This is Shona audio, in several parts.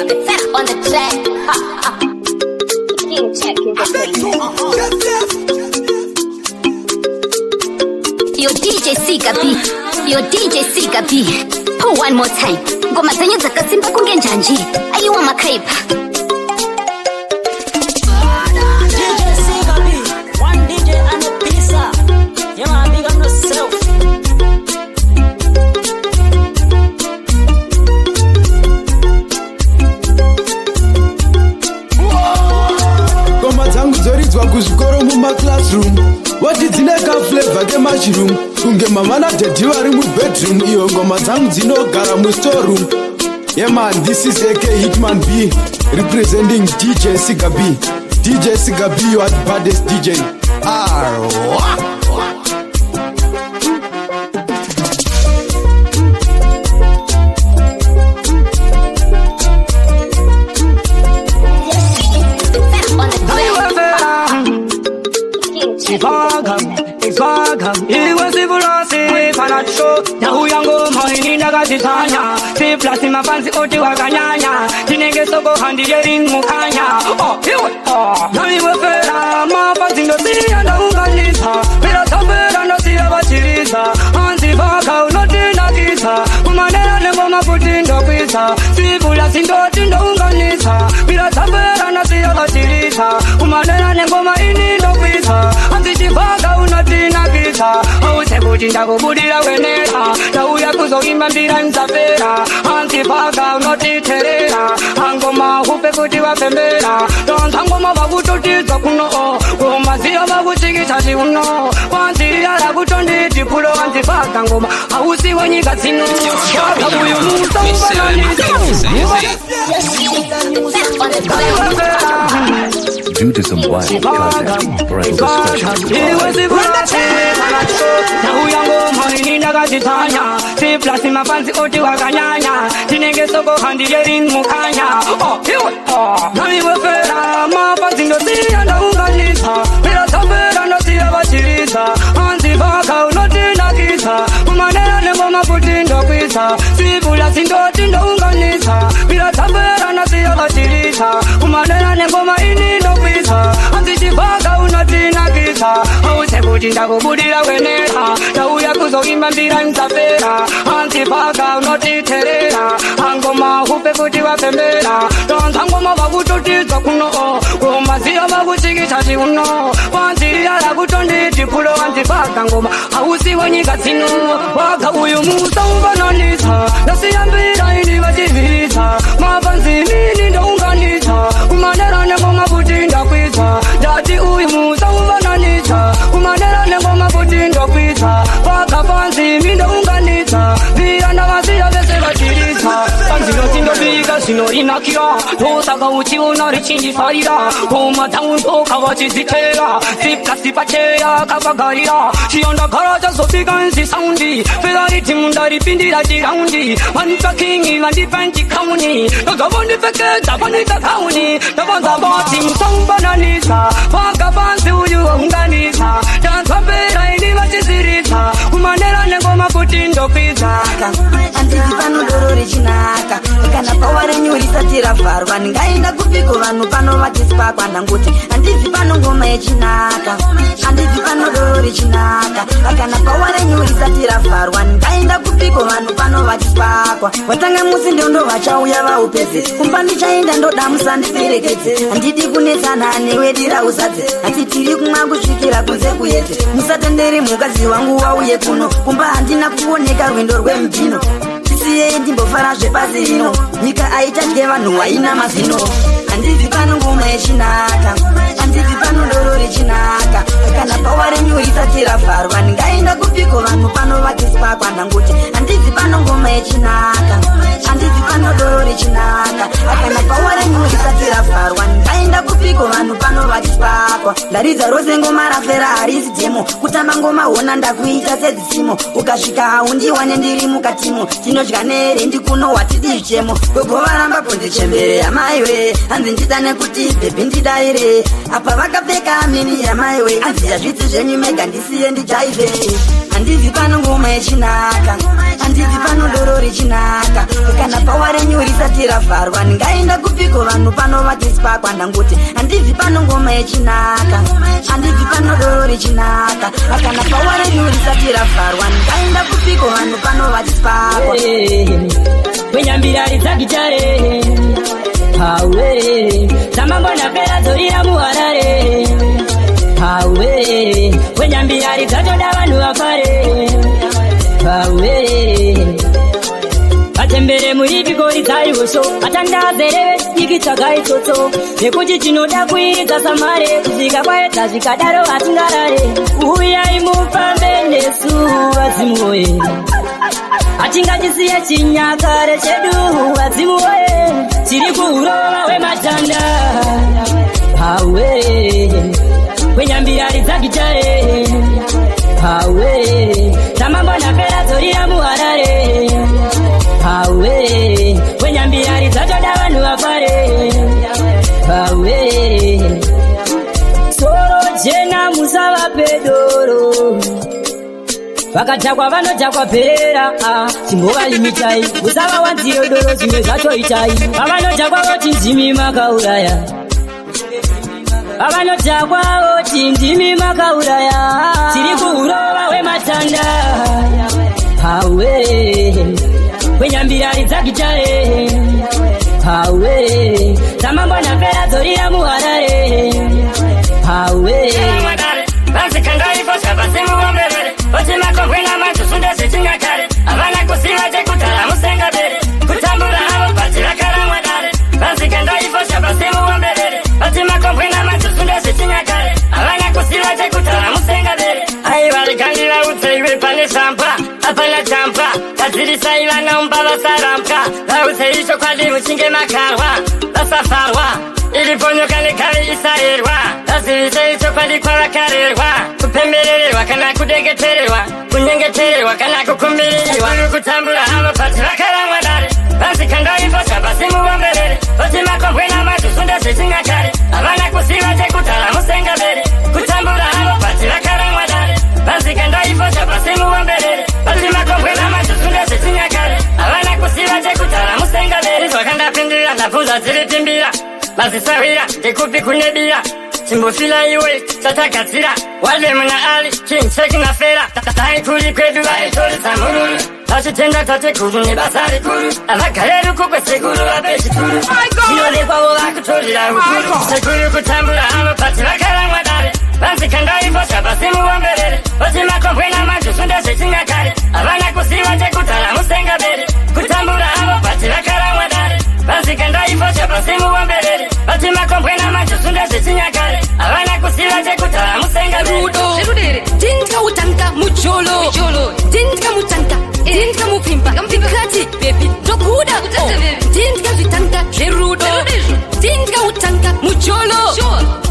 on the track. King check in the Yo DJ Sika B. Yo DJ Sika B. One more time. Ngoma zenyu zakasimba kungenjanje. Ayiwa makhaipa. Kuzvikoro muma classroom wati dzine ka flavor ke mushroom kunge mama na daddy vari mu bedroom iyo ngoma dzangu dzinogara mu storeroom. Yeah man, this is AK Hitman B representing DJ Sika B. DJ Sika B, you are the baddest DJ. Now yango moini nagazitanya si plasma fancy oti wakanyanya tinenge soko handi yerin mukanya nami wefera mafancy ndo siya ndaunganisa bila sabera ndo siya bachiriza hansi vaka unotina kisa kumanera nengoma kutindo kwisa sibula sindoti ndaunganisa bila sabera ndo siya bachiriza kumanera nengoma ini ndo kwisa hansi chivaka unotina kisa Kutinda kubudira wenera Tauya kuzoimba mbira mzafera Antipaka unotiterera Angoma hupe kuti wapembera Tantangoma wakututiza kuno Kumazia wakuchikitaji uno Wantiria la kutonditi pulo Antipaka ngoma Hausi wanyika zinu Waka uyu musa ubananiza Due to some wild content, Brand was Now yango moini nagazitanya si plasma fancy oti wakanyanya tinenge soko handi yerin mukanya nami wefera mafancy ndo siya ndaunganisa bila sabera ndo siya bachiriza hansi vaka unotina kisa kumanera nengoma kutindo kwisa sibula sindoti ndaunganisa bila sabera ndo siya bachiriza kumanera nengoma ini ndo kwisa hansi chivaka unotina kisa Kutinda kubudira wenera Tauya kuzoimba mbira mzafera Antipaka unotiterera Angoma hupe kuti wapembera Tantangoma wakututiza kuno Kumazia wakuchikitaji uno Wantiria la kutonditi pulo Antipaka ngoma Hausi wanyika zinu Waka uyu musa ubananisa Nasiya mbira ini wajivisa Mafansi nini ndaunganisa Kumanera nengoma kutinda kwisa Dati uyu musa ubananisa Kumanera nengoma kutinda kwisa Waka fansi mindo unganisa Vira na wasiya vese vachirisa Kanzino tindo viga sino inakira Tosaka uchi unari chinji farira Kuma taun toka wachizitera Sipka sipachea kapagarira Shionda karaja sofiga nsi soundi Ferrari timundari pindira jiraundi Manika kingi landi panchi kauni Nogaboni feketa panita kauni Nabanza bati msambananisa Waka fansi uyu unganisa Tantwapera ini vachizirisa Kumanera nengoma kutindo kwisa Anditi pano doro rechinaka Kana paware nyuri satira varwa Ningaenda kupiko vanu pano vatispakwa Ndanguti anditi pano ngoma yechinaka Anditi pano doro rechinaka Kana paware nyuri satira varwa Ningaenda kupiko vanu pano vatispakwa Watanga musi ndondo vachauya vaupeze Kumpandi chaenda ndoda musandiperekedze Anditi kunetsana newedira usadze Atitiri kumwa kusvikira kunze kuyedze Musatendere mukazi wangu wauye kuno Kumba handina kuoneka rwendo rwemjino Tisiye ndimbofara zvepasi rino Nyika aitadye vanhu waina mazino Anditi pano ngoma yechinaka Anditi pano doro rechinaka Kana paware nyuri satira varwa Ningaenda kupiko vanhu pano vatispakwa Ndanguti anditi pano ngoma yechinaka Anditi pano doro rechinaka Kana paware nyuri satira varwa Ningaenda kupiko vanhu pano vatispakwa Ndaridza rose ngoma rafera harisi demo Kutamba ngoma hona ndakuita sedzisimo Ukasvika haundiwane ndiri mukatimo Tinodya nere ndikuno watidi chemo Gogo varamba kunzi chembere amaiwe Hanzi ndidane kuti bebi ndidaire Apa vakapfeka mini yamaiwe Anzi yazvitsi zvenyu mega ndisiye ndijaive handibvi pano ngoma yechinaka, handibvi pano doro rechinaka. Kana pawa renyu risati ravharwa ndingaenda kupiko vanhu pano vatispakwa ndangoti handibvi pano ngoma yechinaka, handibvi pano doro rechinaka. Kana pawa renyu risati ravharwa ndingaenda kupiko vanhu pano vatispakwa. Wenyambira rizagitare hawe tamambona pera dzorira muharare hawe wenyambira rizatoda vanhu vafare hawe atembere muripiko ridzaiwosho atandazereve ikitsvagaitsotso nekuti tinoda kuiridza samare kusvika kwaedza zvikadaro hatingarare. Uyai mufambe nesu vazimu woye atingachisiye chinyakare chedu vazimu woye tiri kuurova wematanda hawe wenyambira ridzagitare hawe tamambona pera dzorira muharare hawe wenyambira ridzatoda vanhu vafare hawe soro jena musava pedoro vakajakwa vanojakwa perera chimbovalimitai musava wanziro doro zvimwe zvatoitai vavanojakwa voti ndimi makauraya vavanojakwa voti ndimi makauraya tiri kuurova wematanda hawe wenyambira ridzagitare hawe tamambona pera dzorira muharare hawe otimakongwena mantusunde zvichinyakare havana kusiva chekutara musenga bere kutambura havo bati vakaramwa dare vanzikandaifosha pasimuomberere otimakongwena mantusunde zvichinyakare havana kusiva chekutara musenga bere aivarikandira utseiwe pane shampa apana champa tadzirisai vana umba vasarambwa vautsei chokwadi muchinge makarwa vasafarwa iriponyoka nekare isaerwa vazivisei chokwadi kwavakarerwa kupembererwa kana kudengetererwa kunyengetererwa kana kukumbirirwa kutambura havo pati vakaramwa dare vanzikandaifosha pasimuomberere otimakongwena matusunde zvichinyakare havana kusiva chekutara musenga bere kutambura havo pati vakaramwa dare vanzikandaifosha pasimuomberere otimakongwena matusunde zvichinyakare havana kusiva chekutara musenga bere zvakandapindira ndabvunza dziri timbira mazisawira ndikupi kunebira chimbofila iwe chatagadzira wale muna ali chincheki na fera dai kuri kwedu vaitoridza mururu vachitenda tatekuru nebasa rikuru avagareru kukwe sekuru vapechikuru zvinonekwawo vakutorira ukuru sekuru kutambura havo pati vakaramwa dare vanzikandaifosha pasimuomberere otimakongwena mantusunde zvichinyakare havana kusiva chekutara musenga bere kutambura havo pati vakaramwa dare vanzikandaifosha pasimuomberere otimakongwena mantusunde zvichinyakare havana kusiva chekutara musenga bere tinka utanka mucholo tinka mutanka tinka mupimba tikati bebi tokuda tinka vitanka zverudo tinka utanka mucholo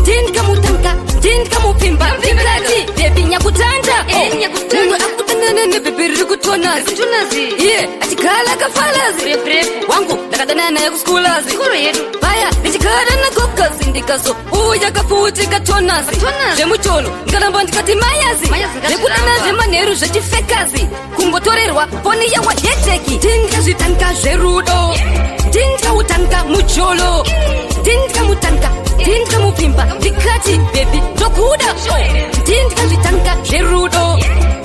tinka mutanka tinka mupimba tikati bebi nyakutanda munhu akutangana nebebi riri kutonazi iye achigala kafalazi wangu ndakadana naye kuskulazi paya ndichigara nakokazi ndikazo uya kaputika tonazi zvemucholo ndikaramba ndikati mayazi nekudana zvemanheru zvechifekazi kungotorerwa foni yawa heteki tinka zvitanka zverudo tinka utanka mucholo tinka mutanka tinka mupimba ndikati bebi tokuda tinka zvitanka zverudo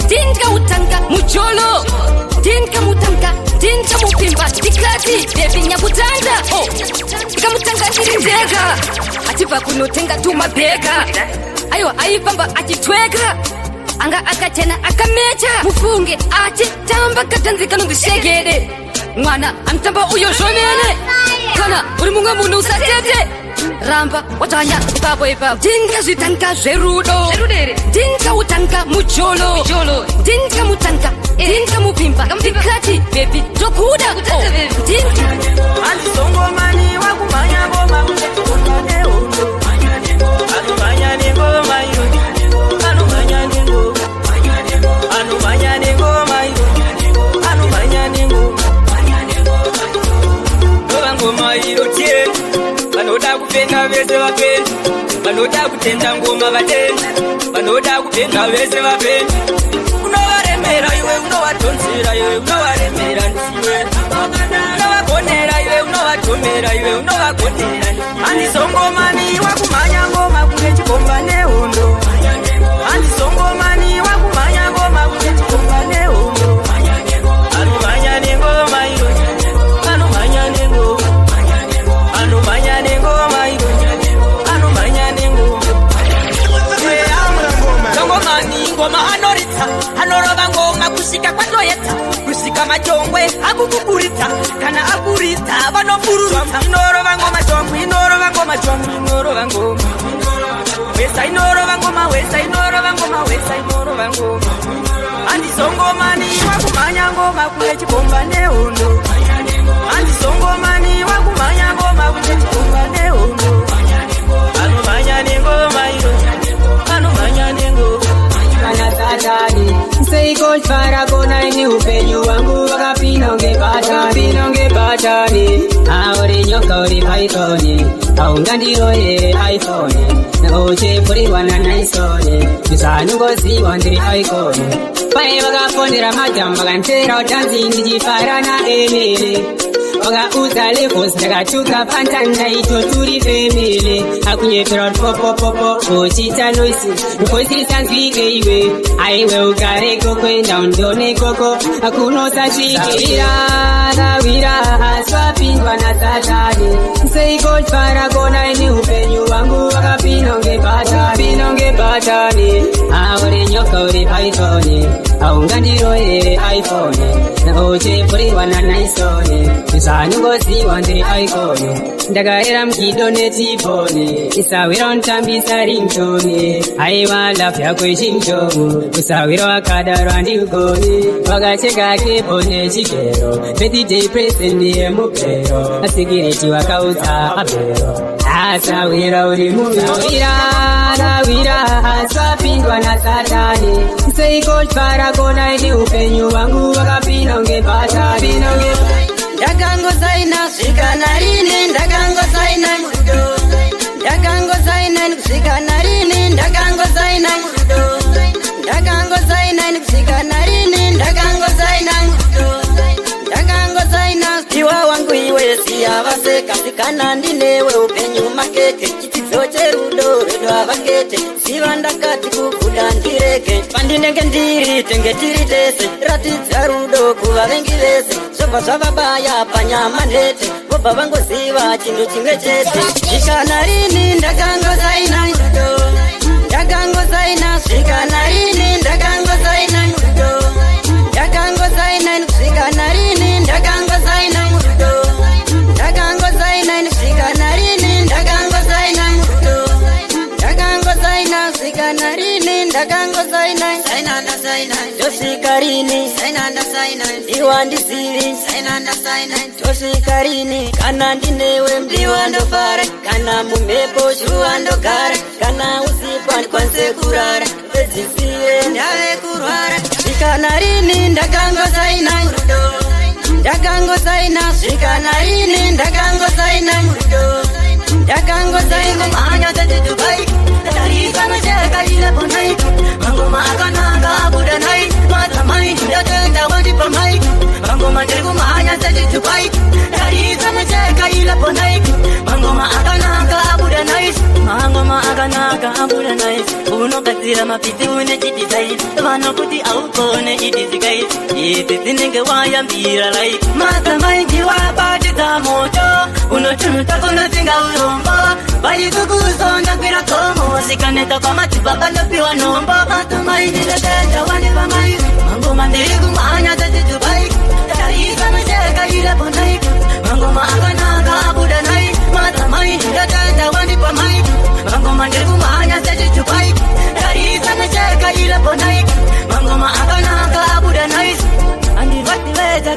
tinka utanka mucholo tinka mutanka tinka mupimba ndikati bebi nyakutanda ndikamutanga ndiri ndega achibva kunotenga tumabheka aiwa aifamba achitweka anga akachena akamecha mufunge achitamba katanzikano ngishegede mwana anotamba uyo zvomene kana uri mumwe munhu usatete ramba watanya ipapo tinka zvitanka zverudo tinka utanka mucholo tinka mutanka tinka mupimba ndikati bebi tokuda andisongomani wakumanya ngoma unetukunane uno anomanya nengoma iyo anomanya nengoma anomanya nengoma iyo anomanya nengoma ngoma ngoma iyo tieni vanoda kupenga vese vapendi vanoda kutenda ngoma vatendi vanoda kupenga vese vapendi unovare unovagonera iwe unovatonzera iwe unovaremera ndiwe unovagonera iwe unovatomera iwe unovagonera handizongomani wakumhanya ngoma kune chikomba nehondo handizongomani wakumhanya ngoma kune chikomba nehondo anomhanya nengoma iyo anomhanya nengoma anomhanya nengoma iyo anomhanya nengoma tongomani ngoma anoritsa anorova ngoma kusvika kwatoyetsa kusvika machongwe akukuburitsa kana aburitsa vanomburutsa inorova ngoma chongwe inorova ngoma chongwe inorova ngoma wesa inorova ngoma wesa inorova ngoma wesa inorova ngoma handizongomani wakumhanya ngoma kune chikomba nehondo handizongomani wakumhanya ngoma kune chikomba nehondo anomhanya nengoma iyo anomhanya nengoma kana satani seikochara kona ini upenyu wangu wakapinda unge patani auri nyoka uri pythoni aungandiroye iphone nakochepuriwana naisoni misanungoziwa ndiri iconi pai vakafondera majamba kantera utanzi ndichifarana emene vakaudza levels ndakatuka pantanda ito turi femile akunyepera popopopo uchita noisi ukoisirisanzwike iwe aiwe ugareko kwenda undone koko akunosasvikira kawira aswapindwa nasatani seikochara kona ini upenyu wangu wakapinda unge patani auri nyoka uri pythoni aungandiroye iphone nakochepuriwana naisoni misanungoziwa ndiri iconi ndakarera mgido netiponi isawira unotambisa ringtoni aiwa lafu yako ichimchomu usawira wakadarwa ndiugoni wakacheka kepo nechigero birthday present yemupero asikireti wakaudza apero asawira uri munawira aswapindwa nasatani seikochara kona ini upenyu wangu wakapinda unge patani ndakangosaina kusvika narini ndakangosaina murudo ndakangosaina kusvika narini ndakangosaina murudo ndakangosaina kusvika narini ndakangosaina murudo ndakangosaina iwa wangu iwe siyavasekazikana ndinewe upenyu makeke chidzidzo cherudo rwedwavakete siva ndakati kukuda ndireke pandinenge ndiri tenge tiri tese ratidza rudo kuvavengi vese zvobva zvavabaya panyama ndete vobva vangoziva chinhu chimwe chete svika rini ndakangosaina rudo ndakangosaina svika rini ndakangosaina rudo ndakangosaina svika rini ndakangosaina rudo ndakangosaina svika rini ndakangosaina rudo ndakangosaina svika rini ndakangosaina saina ndasaina tosvika rini saina ndasaina ndiwa ndisiri saina ndasaina tosvika rini kana ndinewe mdiwa ndofara kana mumhepo shuwa ndogara kana usiku andikwanise kurara edzisiye ndave kurwara svika rini ndakangosaina rudo ndakangosaina svika rini ndakangosaina rudo ndakangosaina mhanya dzedzubai tatarisa macheka ilepo nai mangoma akanaka abuda nai matamai ndatenda wandipa mai mangoma ndiri kumhanya dzedzubai tatarisa macheka ilepo nai mangoma akanaka abuda nai mangoma akanaka abuda nai unogadzira mapiti une chidizai vanokuti aukone idizigai idzi dzinenge wayambira lai matamai ndiwabatidza moto unotunuta kunotsinga urombo vaikukusonda kwira komo sikaneta kwamadzibba kanopiwa nombo matamai ndiretenda wandipa mai mangoma ndiri kumhanya dzedzubai tarisa macheka ilepo nai mangoma akanaka abuda nai matamai ndiretenda wandipa mai mangoma ndiri kumhanya dzedzubai tarisa macheka ilepo nai mangoma akanaka abuda nai andivativedza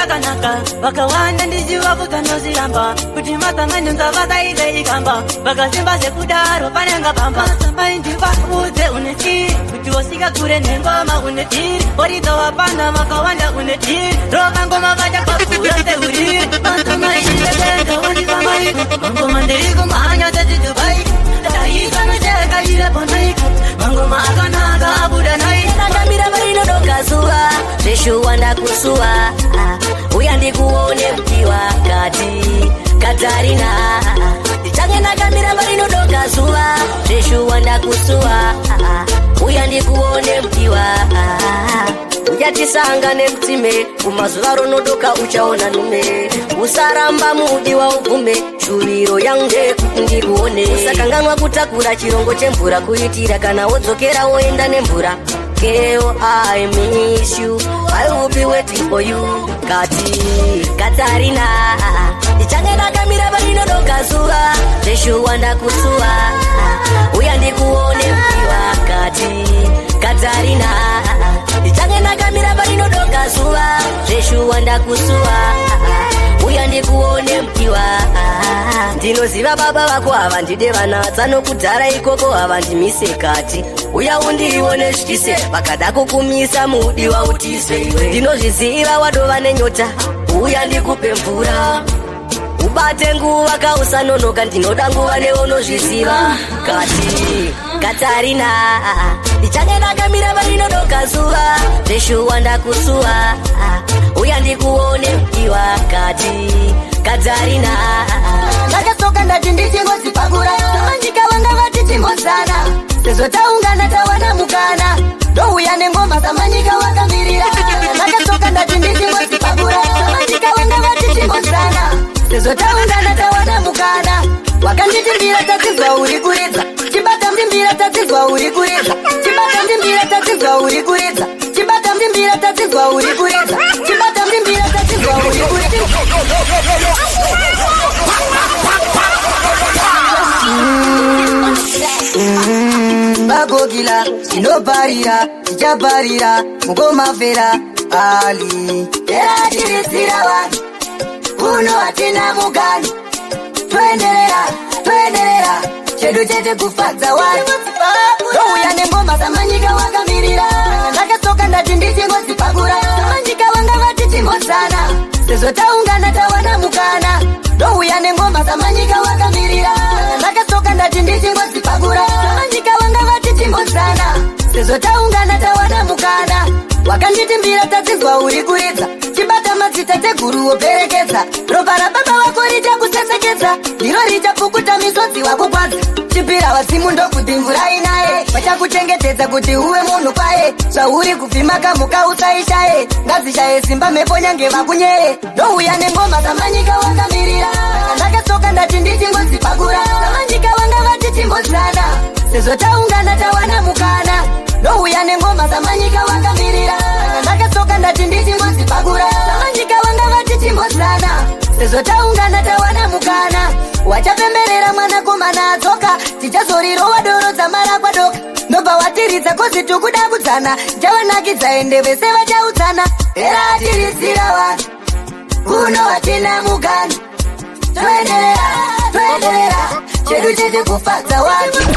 kanaka vakawanda ndizivakutanoziramba kuti matamai ndingavakaide ikamba vakasimba sekudaro panenga pamba matamai ndivabudze une tiri kuti wosika kure nengoma une tiri oridza wapanda makawanda une tiri rovangoma vachakakura seuriri matamai ndivedza wandipamai mangoma ndiri kumhanya dzedzubai taisa macheka ilepo nai mangoma akanaka abuda nai ndandambira marinodoka zuva kusua uya ndikuone mti wakati Katarina ndichange nakamira parinodoka zuva zveshuwa ndakusua uya ndikuone mti uyatisangane mtime kumazuva ronodoka uchaona nume usaramba mudi wa ugume shuviro yange ndikuone usakanganwa kutakura chirongo chemvura kuitira kana wodzokera woenda nemvura. Girl, I miss you. I will be waiting for you. Katarina ndichange nakamira parinodoka zuva zveshuwa ndakusua uya ndikuone mti wakati Katarina ndichange nakamira parinodoka zuva zveshuwa ndakusua uya ndikuone mti ndinoziva baba vako ava ndide vanatsa nokudhara ikoko ava ndimise kati uya undione zvitise vakada kukumisa mudi wautize iwe ndinozviziva wadova nenyota uya ndikupe mvura ubate nguva kausanonoka ndinoda nguva neunozviziva Katarina ndichange nakamira parinodoka zuva zveshuwa ndakusua uya ndikuone mti wakati Katarina ndakasoka ndati ndichingozipakura samanyika vanga vati timbozana sezvo taungana tawana mukana ndouya nengoma samanyika wakamirira ndakasoka ndati ndichingozipakura samanyika vanga vati timbozana sezvo taungana tawana mukana wakanditimbira tatizwa uri kuridza chibata mdimbira tatizwa uri kuridza chibata mdimbira tatizwa uri kuridza chibata mdimbira tatizwa uri kuridza chibata mdimbira tatizwa uri kuridza bagogila inobarira ichabarira mugomafera ali eratirisira vanhu uno hatina mugani twenderera chedu chete kufadza vanhu ndouya nengoma samanyika wakamirira ndakasoka ndati ndichingozipakura samanyika vanga vati timbozana sezvo taungana tawana mukana ndouya nengoma samanyika wakamirira ndakasoka ndati ndichingozipakura samanyika vanga vati timbozana sezvo taungana tawana mukana wakanditimbira tatizwa uri kuridza chibata madzita teguru woperekedza ropa rababa vako richakusesekedza ndiro richapukuta misodzi wakukwadza chipira vadzimu ndokudhimvurai naye vachakuchengetedza kuti uve munhu kwaye zvauri kubvima kamuka usaishaye ngazishaye simba mhepo nyange vakunyeye ndouya nengoma samanyika wakamirira ndakasoka ndati ndichingozipakura samanyika vanga vati timbozana sezvo taungana tawana mukana ndouya nengoma samanyika wakamirira ndakasoka ndati ndichingozipakura samanyika vanga vati timbozana sezvo taungana tawana mukana wachapemberera mwanakomana adzoka tichazorirowa doro dzamara kwadoka ndobva watiridza kozi tukuda kudzana chavanakidza ende vese vachaudzana era atirisira vanhu uno hatina mugani twenderera chedu chete kufadza vanhu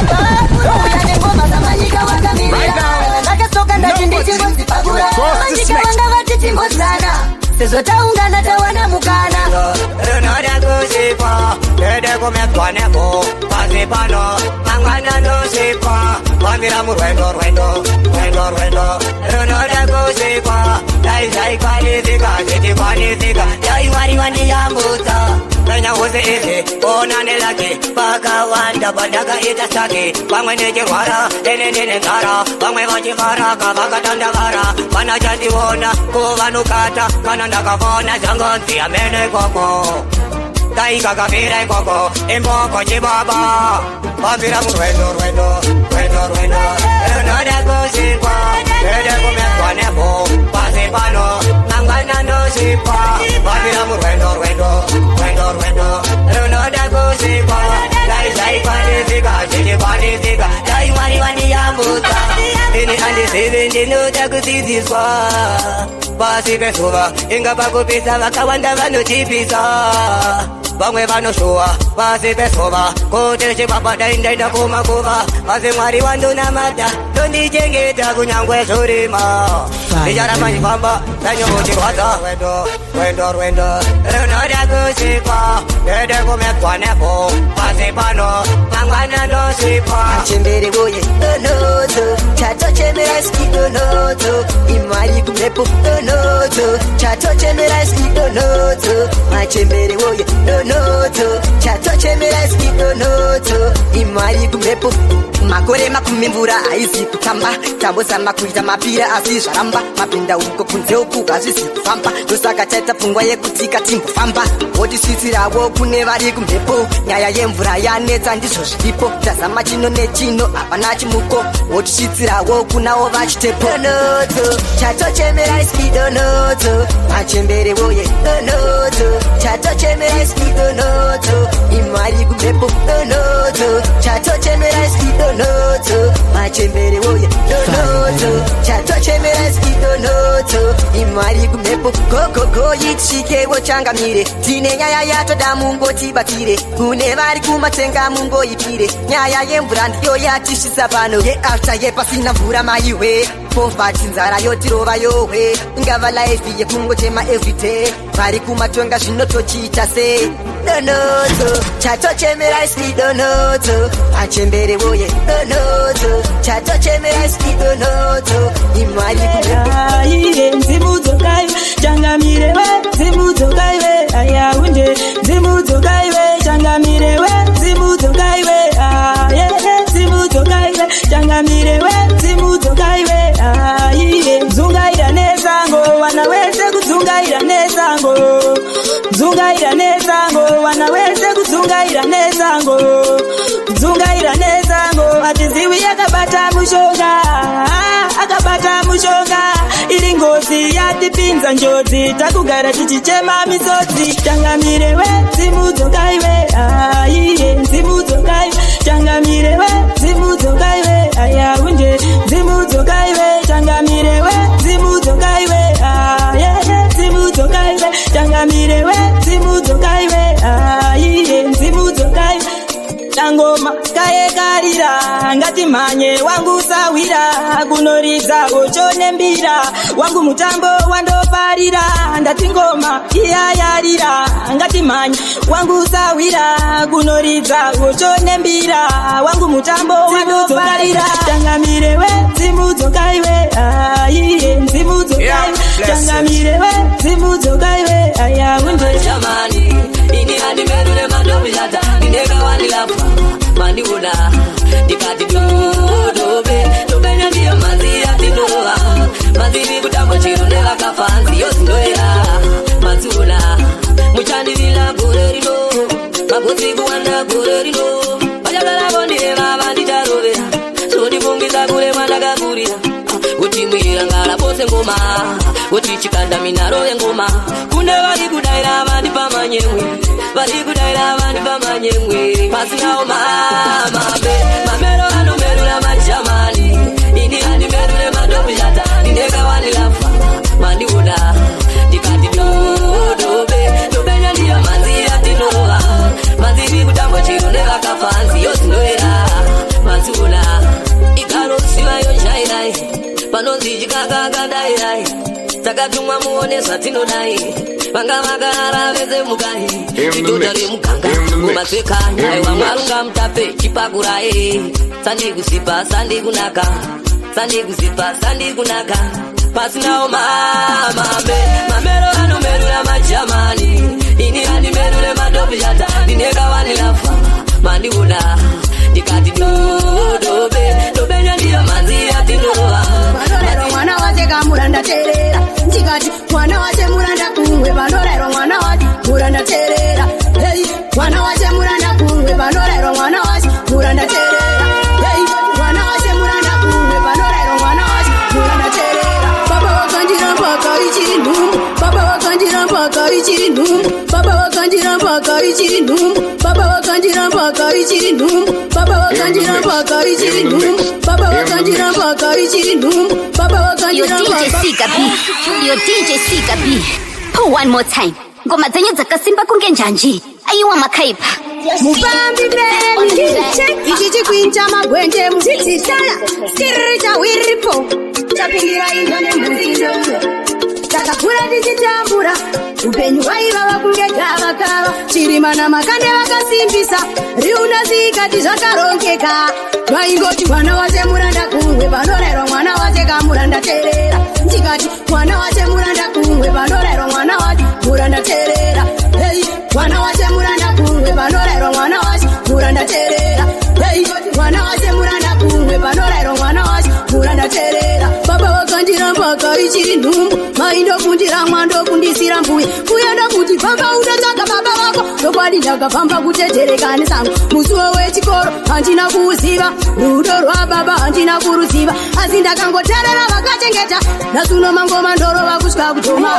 ndouya nengoma samanyika wakamirira ndakasoka ndati ndichingozipakura samanyika vanga vati timbozana sezvo taungana tawana mukana runoda kuzipa dede kumetwa nepo pasi pano mangwana ndozipa vambira murwendo runoda kuzipa daizaikwanidzika zitikwanisika yaimwariwa ndiyambudza menyauzi izi ona nelake vakawanda pandakaita sake vamwe nechirwara ene nenenzara vamwe vachivaraka vakatandavara vana chandiona kuvanukata kana ndakafona zvangonzi amene koko taikakafira ikoko imboko chibaba vambira murwendo runoda kuzikwa dede kumetwa nepo pasi pano mangwana ndozipa vambira murwendo runoda kuzikwa daizaikwanidzika zichikwanisika daimwariwa ndiyambudza ini handizivi ndinoda kudzidziswa pasi pezuva inga pakupisa vakawanda vanochipisa vamwe vanoshuwa pasi pezuva kuti chibaba daindaenda kumakuva pasi mwari wandonamata tondichengeta kunyangwe zvorima ndicharamba chifamba danyomuchirwadza rwendo runoda kusikwa Tede kumekwa nepo Pasi pano Mangwana no sipa Chembere woye Donoto Chato chembera ski donoto Imari kumepo Donoto Chato chembera ski donoto Machembere woye Donoto Chato chembera ski donoto Imari kumepo Makore makumimvura aizi kutamba Tambo sama kuita mapira asi zvaramba Mapinda uko kunze uku hazvisi kufamba Ndosaka chaita pfungwa yekutika timbo famba Votisvitsirawo kune vari kumhepo Nyaya yemvura yanetsa ndizvo zviripo Tazama chino nechino hapana chimuko Votisvitsirawo kunawo vachitepo Donoto Chato chembera iski donoto Machembere woye Donoto Chato chembera iski donoto Imari kumhepo Donoto Chato chembera iski donoto Machembere woye Donoto Chato chembera iski donoto Imari kumhepo Go yitshikewo changamire Tine nyaya yatoda mungotibatire Kune vari kumatenga mungoipire Nyaya yemvura ndiyo yatishisa pano Yeafter yepasina mvura maiwe Poverty nzara yotirova yowe Ingava life yekungochema everyday Vari kumatonga zvinotochiita sei Donoto Chato chembera iski donoto Machembere woye Donoto Chato chembera iski donoto Imari kumhepo Nzimudzokai Changamirewe Nzimudzokai Ayaunde Nzimudzokai Changamirewe Nzimudzokai Nzimudzokai Changamirewe Nzimudzokai Mzungaira nezango wana wese kudzungaira nezango Mzungaira nezango wana wese kudzungaira nezango Mzungaira nezango atiziwi akabata mushonga Akabata mushonga Ili ngozi yatipinza njodzi Takugara tichichema misodzi Changamirewe Nzimudzokai Nzimudzokai Changamirewe Nzimudzokai Ayaunde Nzimudzokai Changamirewe Nzimudzokai Nzimudzokai Changamirewe Nzimudzokai Nzimudzokai Tangoma kayekarira ngati manye wangu sawira kunoridza gochone mbira wangu mutambo wandoparira ndati ngoma iyayarira ngati manye wangu sawira kunoridza gochone mbira wangu mutambo wandoparira Changamirewe Nzimudzokai Nzimudzokai Changamirewe Nzimudzokai ayaunde Jamani ini animerure mandobijata Nineka wanilafa Maniuna Dikati dobe Dobenya ndiyo mazi atinoa Mazini kutambo chirundela kafanzi Yosindoera Mazuna Muchandi vila gorerino Magozi kuwanda gorerino Wajagala bondire mabandi jarobera Sodi fungiza kule mandaga kurira Utimwira ngala pose ngoma Utichikanda minaro ngoma Kunde wali kudaira abandi pamanyemwe Wali kudaira abandi pamanyemwe Pasinao mamabe Mamero anomerula majamani Ini animerule mandobijata Nineka wanilafa Maniuna Dikati dobe Dobenya ndiyo manzi atinoa Manzini kutambo chirundela kafanzi Yosindoera Mazuna Ikaro siwa yonshairai Panonzi jikakakadairai Takatumwa muone satinodai Vanga magara veze mugai Itotari muganga Kumasweka Nae wa marunga mtape Chipakurai Sandi kusipa Sandi kunaka Sandi kusipa Sandi kunaka Pasinao mamabe Mamero anomerula majamani Ini animerule mandobijata Nineka wanilafa Maniuna Dikati dobe Dobenya ndiyo manzi atinoa Bandorero mwana wache kamuranda terera Nchikati mwana wache muranda kumwe Bandorero mwana wache muranda terera Hey, mwana wache muranda kumwe Bandorero mwana wache muranda terera Hey, mwana wache muranda kumwe Bandorero mwana wache muranda terera Baba wakandira mpaka ichiri numbu Baba wakandira mpaka ichiri numbu Baba wakandira mpaka ichiri numbu Baba wakandira mpaka ichiri numbu Baba wakandira mpaka ichiri numbu Baba wakandira mpaka ichiri numbu Baba wakandira mpaka Yo DJ Sika B One more time Ngoma zenyu dzakasimba kunge njanji Ayiwa makaipa Mufambi baby Ichi chikwincha magwende muzititala Skirita wiripo Chapingira indone muzindo takakura tichitambura upenyu hwaivava kunge gavakava chirima namakande vakasimbisa riunazikati zvakarongeka vaingoti mwana wache muranda kumwe panorayirwa mwana wache kamuranda terera ndikati mwana wache muranda kumwe panorayirwa mwana wache muranda terera hei mwana wache muranda kumwe panorayirwa mwana wache muranda terera hei mwana wache muranda kumwe panorayirwa mwana wache muranda terera baba vakandiramba kaichiri nhumbu mai ndokundira mwandokundisira mbuya mbuya ndokuti famba unotsvaga baba vako ndokwadi ndakafamba kutetereka nesango musuwo wechikoro handina kuuziva rudo rwababa handina kuruziva asi ndakangotarera vakachengeta nasuno mangoma ndorova kusvika kutoma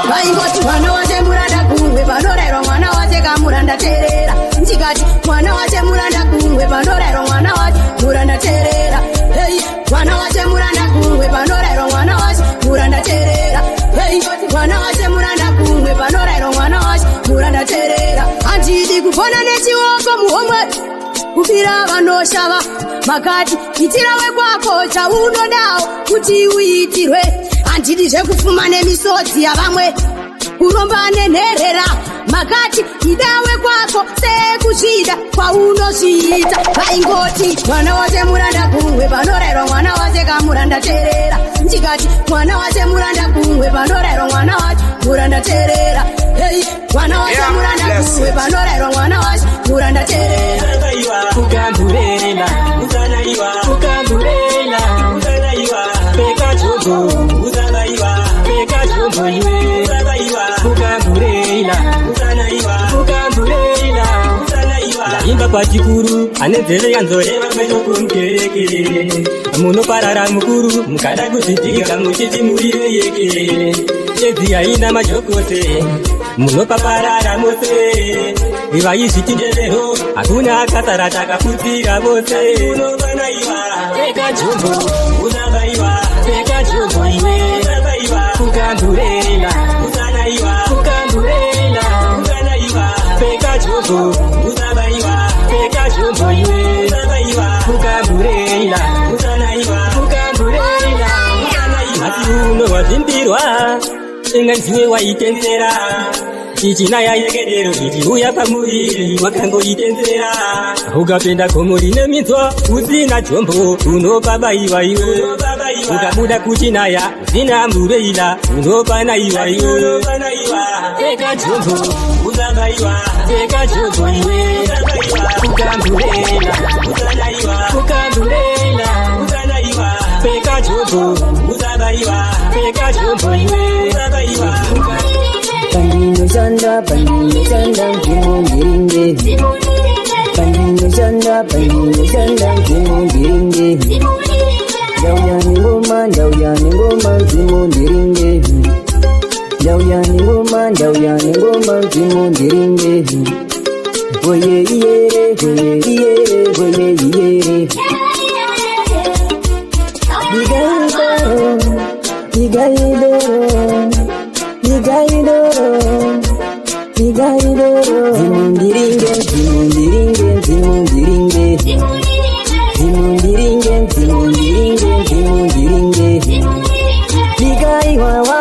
vaingoti mwana wache muranda kumwe panorayirwa mwana wache kamuranda terera ndikati mwana wache muranda kumwe panorayirwa mwana wache muranda terera hei mwana wache muranda kumwe panorayirwa mwana wache muranda terera hei mwana wache muranda kumwe panorayirwa mwana wache muranda terera handidi kufona nechioko muhomwe kubira vanoshava makati itira wekwako chaunodawo kuti uitirwe handidi zvekufuma nemisodzi yavamwe kuromba nenherera makati idawe kwako sekuzvida kwaunozviita vaingoti mwana wache muranda kumwe panorayirwa mwana wache kamuranda terera ndikati mwana wache muranda kumwe panorayirwa mwana wache muranda terera hei mwana wache muranda kumwe panorayirwa mwana wache muranda terera kukamburela uzanaiwa kukamburela uzanaiwa peka jogo uzanaiwa peka jogo iwe uzanaiwa kukamburela uzanaiwa kukamburela uzanaiwa laimba pachikuru anenzele yanzoreva kwezvokumkereke munoparara mukuru mukada kuzvitika muchiti murire yeke edzi haina majokose munopaparara mose ivaizvitindevero hakuna akasara takafutsira vose unovanaiwa peka jombo uzavaiwa peka jombo iwe uzavaiwa kukamburela uzanaiwa kukamburela uzanaiwa peka jombo uzavaiwa peka jombo iwe uzavaiwa kukamburela uzanaiwa kukamburela uzanaiwa asi uno wazvimbirwa inganziwe waitenzera ichinaya yekedero ichiuya pamuriri wakangoitenzera ukapenda gomo rine minzwa usina jombo unopabaiwa iwe ukabuda kuchinaya usina mbureila unopanaiwa iwe peka jombo uzabaiwa peka jombo iwe kukamburela uzanaiwa kukamburela uzanaiwa peka jombo uzabaiwa peka jombo iwe uzabaiwa Bandino janda ngimo ngiringe Bandino janda ngimo ngiringe Yauyani ngoma ngimo ngiringe Yauyani ngoma ngimo ngiringe Boye iyere boye iyere Digaidoro Zimundiringe Digaiwawa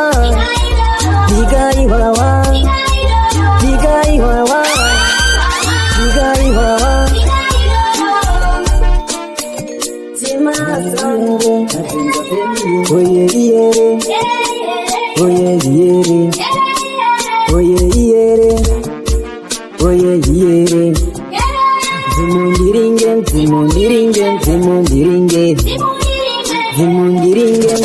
Oye iyere Zimundiringe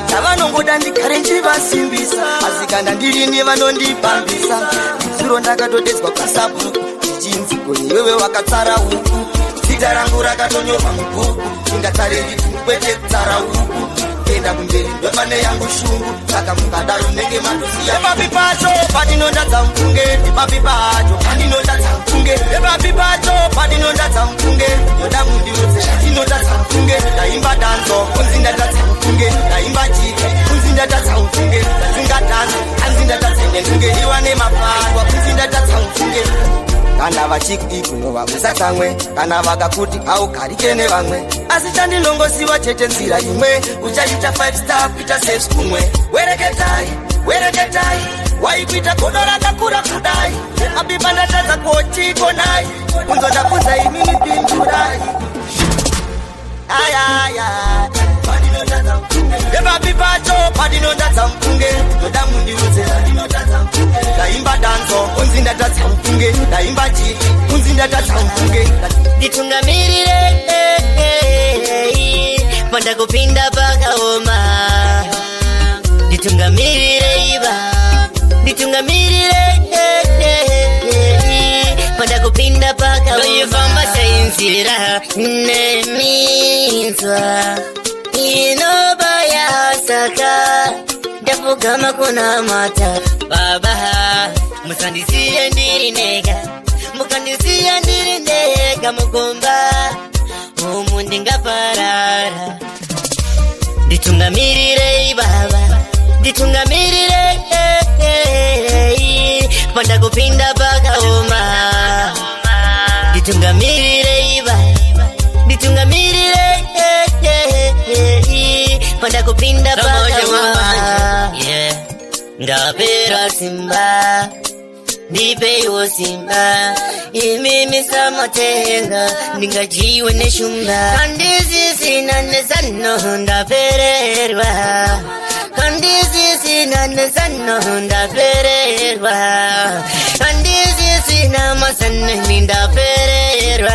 ndavanongoda ndigare ndivasimbisa asikanda ndirini vanondipambisa zuro ndakatodedzwa pasabhuku ichinzigo iwewe wakatsara huku zita rangu rakatonyorwa mubhuku ingatariri kwete kutsara huku kuenda kumberi ndopane yangu shungu saka mungadaro nenge matoziya papi pacho patinondadza mfunge papi pacho pandinodadza mfunge mfunge epapi pacho padinondatsa mfunge yoda mundiudze zvatinondatsa mfunge ndaimba danzo kunzi ndatatsa mfunge ndaimba jiki kunzi ndatatsa mfunge ndatingadanza anzi ndatatsa mfunge iwa nemaparwa kunzi ndatatsa mfunge kana vachikuikunova kusakamwe kana vakakuti augarike nevamwe asi chandinongosiva chete nzira imwe uchaita 5 star kuita saves kumwe wereketai waikuita godo rakakura kudai abiba ndatadza kochikonai kunzondabvunza imini pindurai ayaya epapi pacho padinondatsa mfunge toda mundiudze ndaimba danzo kunzi ndatatsa mfunge ndaimba chiki kunzi ndatatsa mfunge nditungamirire pandakupinda pakaoma nditungamirire iva nditungamirire pandakupinda pakaoma ifamba seinzira neminzwa inobaya saka ndapfugama kuna mata baba musandisiye ndiri nega mukandisiya ndiri ndega mugomba umu ndingaparara nditungamirire baba nditungamirire pandakupinda pakaoma nditungamirire baba nditungamirire pandakupinda pakaoma ndapera simba ndipewo simba imimi samatenga ndingajiwe neshumba kandizisina nesano ndapererwa kandizisina nesano ndapererwa kandizisina masanani ndapererwa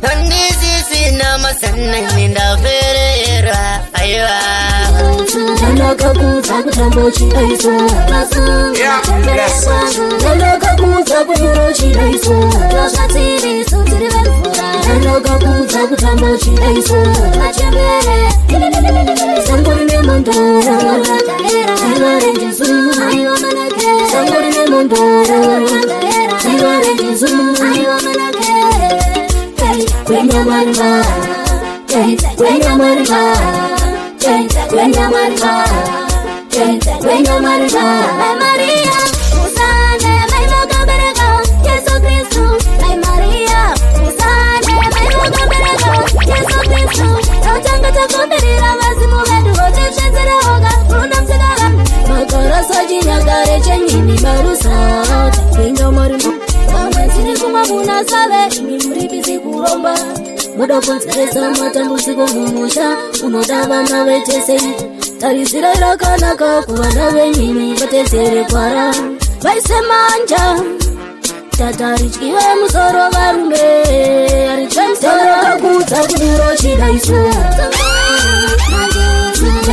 kandizisina masanani ndapererwa aiwa ndakakuudza kutambo chidaiso ndakakuudza kuduro chidaiso ndakakuudza kutambo chidaiso sango rine mondo zivarenjesu sango rine mondo zivarenjesu kwenyamarima kwenyamarima Maria, Musane, my Mogaberega, Yesu Christu, my Maria, Musane, my Mogaberega, Yesu Christu, Tanga Takumira, Mazimudu, Chenzera Hoga, Brunam Segara, Makara Sajina Garecheni, Marusa, Pinga Marimu, Mamma Kumabuna Save, Muripi Kuromba. Muda kunzeresa matambudziko mumusha unodava navetesei tarisira rakanaka kuvana venyini vatedzere kwara vaise manja tatarityiwe musoro varume arichemserakakudza kuduro chidaiso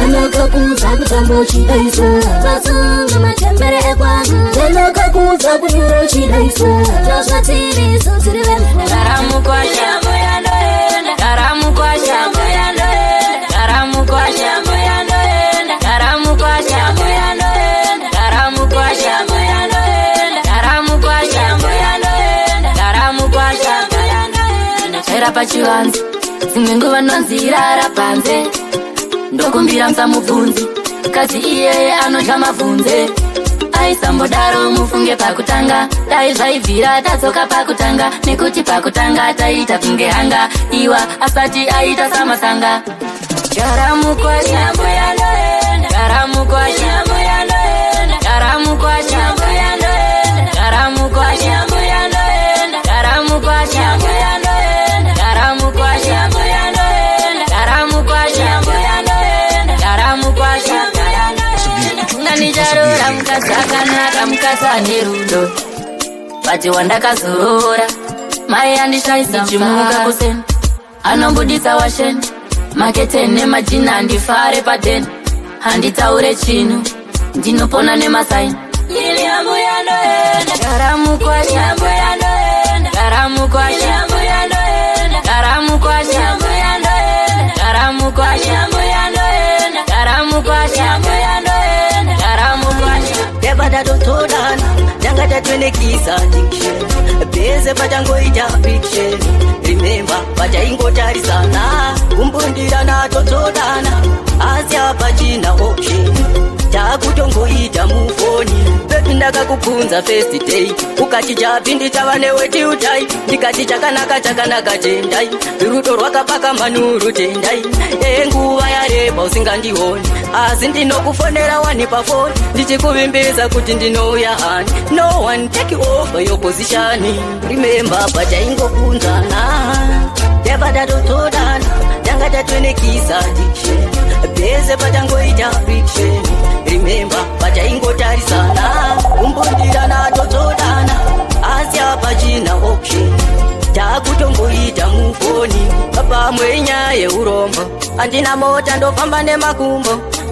ndakakudza kutambo chidaiso vasunga machembere ekwangu ndakakudza kuduro chidaiso zvazvatiriso tiri vemvuraaramukwasha pachivanze dzimwe nguva nonzirara panze ndokumbira musamubvunzi kazi iyeye anodya mabvunze aisambodaro mufunge pakutanga dai zvaibvira tadzoka pakutanga nekuti pakutanga taita kunge hanga iwa asati aita samasanga charamukwasha charamukwasha charamukwasha charamukwasha charamukwasha Nijarora mukasakana mukasa nerudo pati wandakazorora mai andishaisa chimuka kuseni anombudisa washeni maketeni nemajina handifare padeni handitaure chinhu ndinopona nemasaini charamukwasha charamukwasha charamukwasha charamukwasha charamukwasha Debada dotodana, tanga tatwenekisa addiction pese patangoita fiction remember pataingotarisana kumbundirana totsodana asi apa china option takutongoita mufoni pepi ndakakubvunza first day ukati chapi ndichava neweti utai ndikati chakanaka tendai rudo rwakapaka manuru tendai nguva yareba usingandioni asi ndinokufonera wani pafoni ndichikuvimbisa kuti ndinouya hani no one take over your position remember pataingokunzana yapatatotodana tanga tatwenekisa addiction pese patangoita fiction remember pataingotarisana kumbundirana totsodana asi apa china option takutongoita mufoni pamwe nyaya yeurombo andina mota ndofamba nemakumbo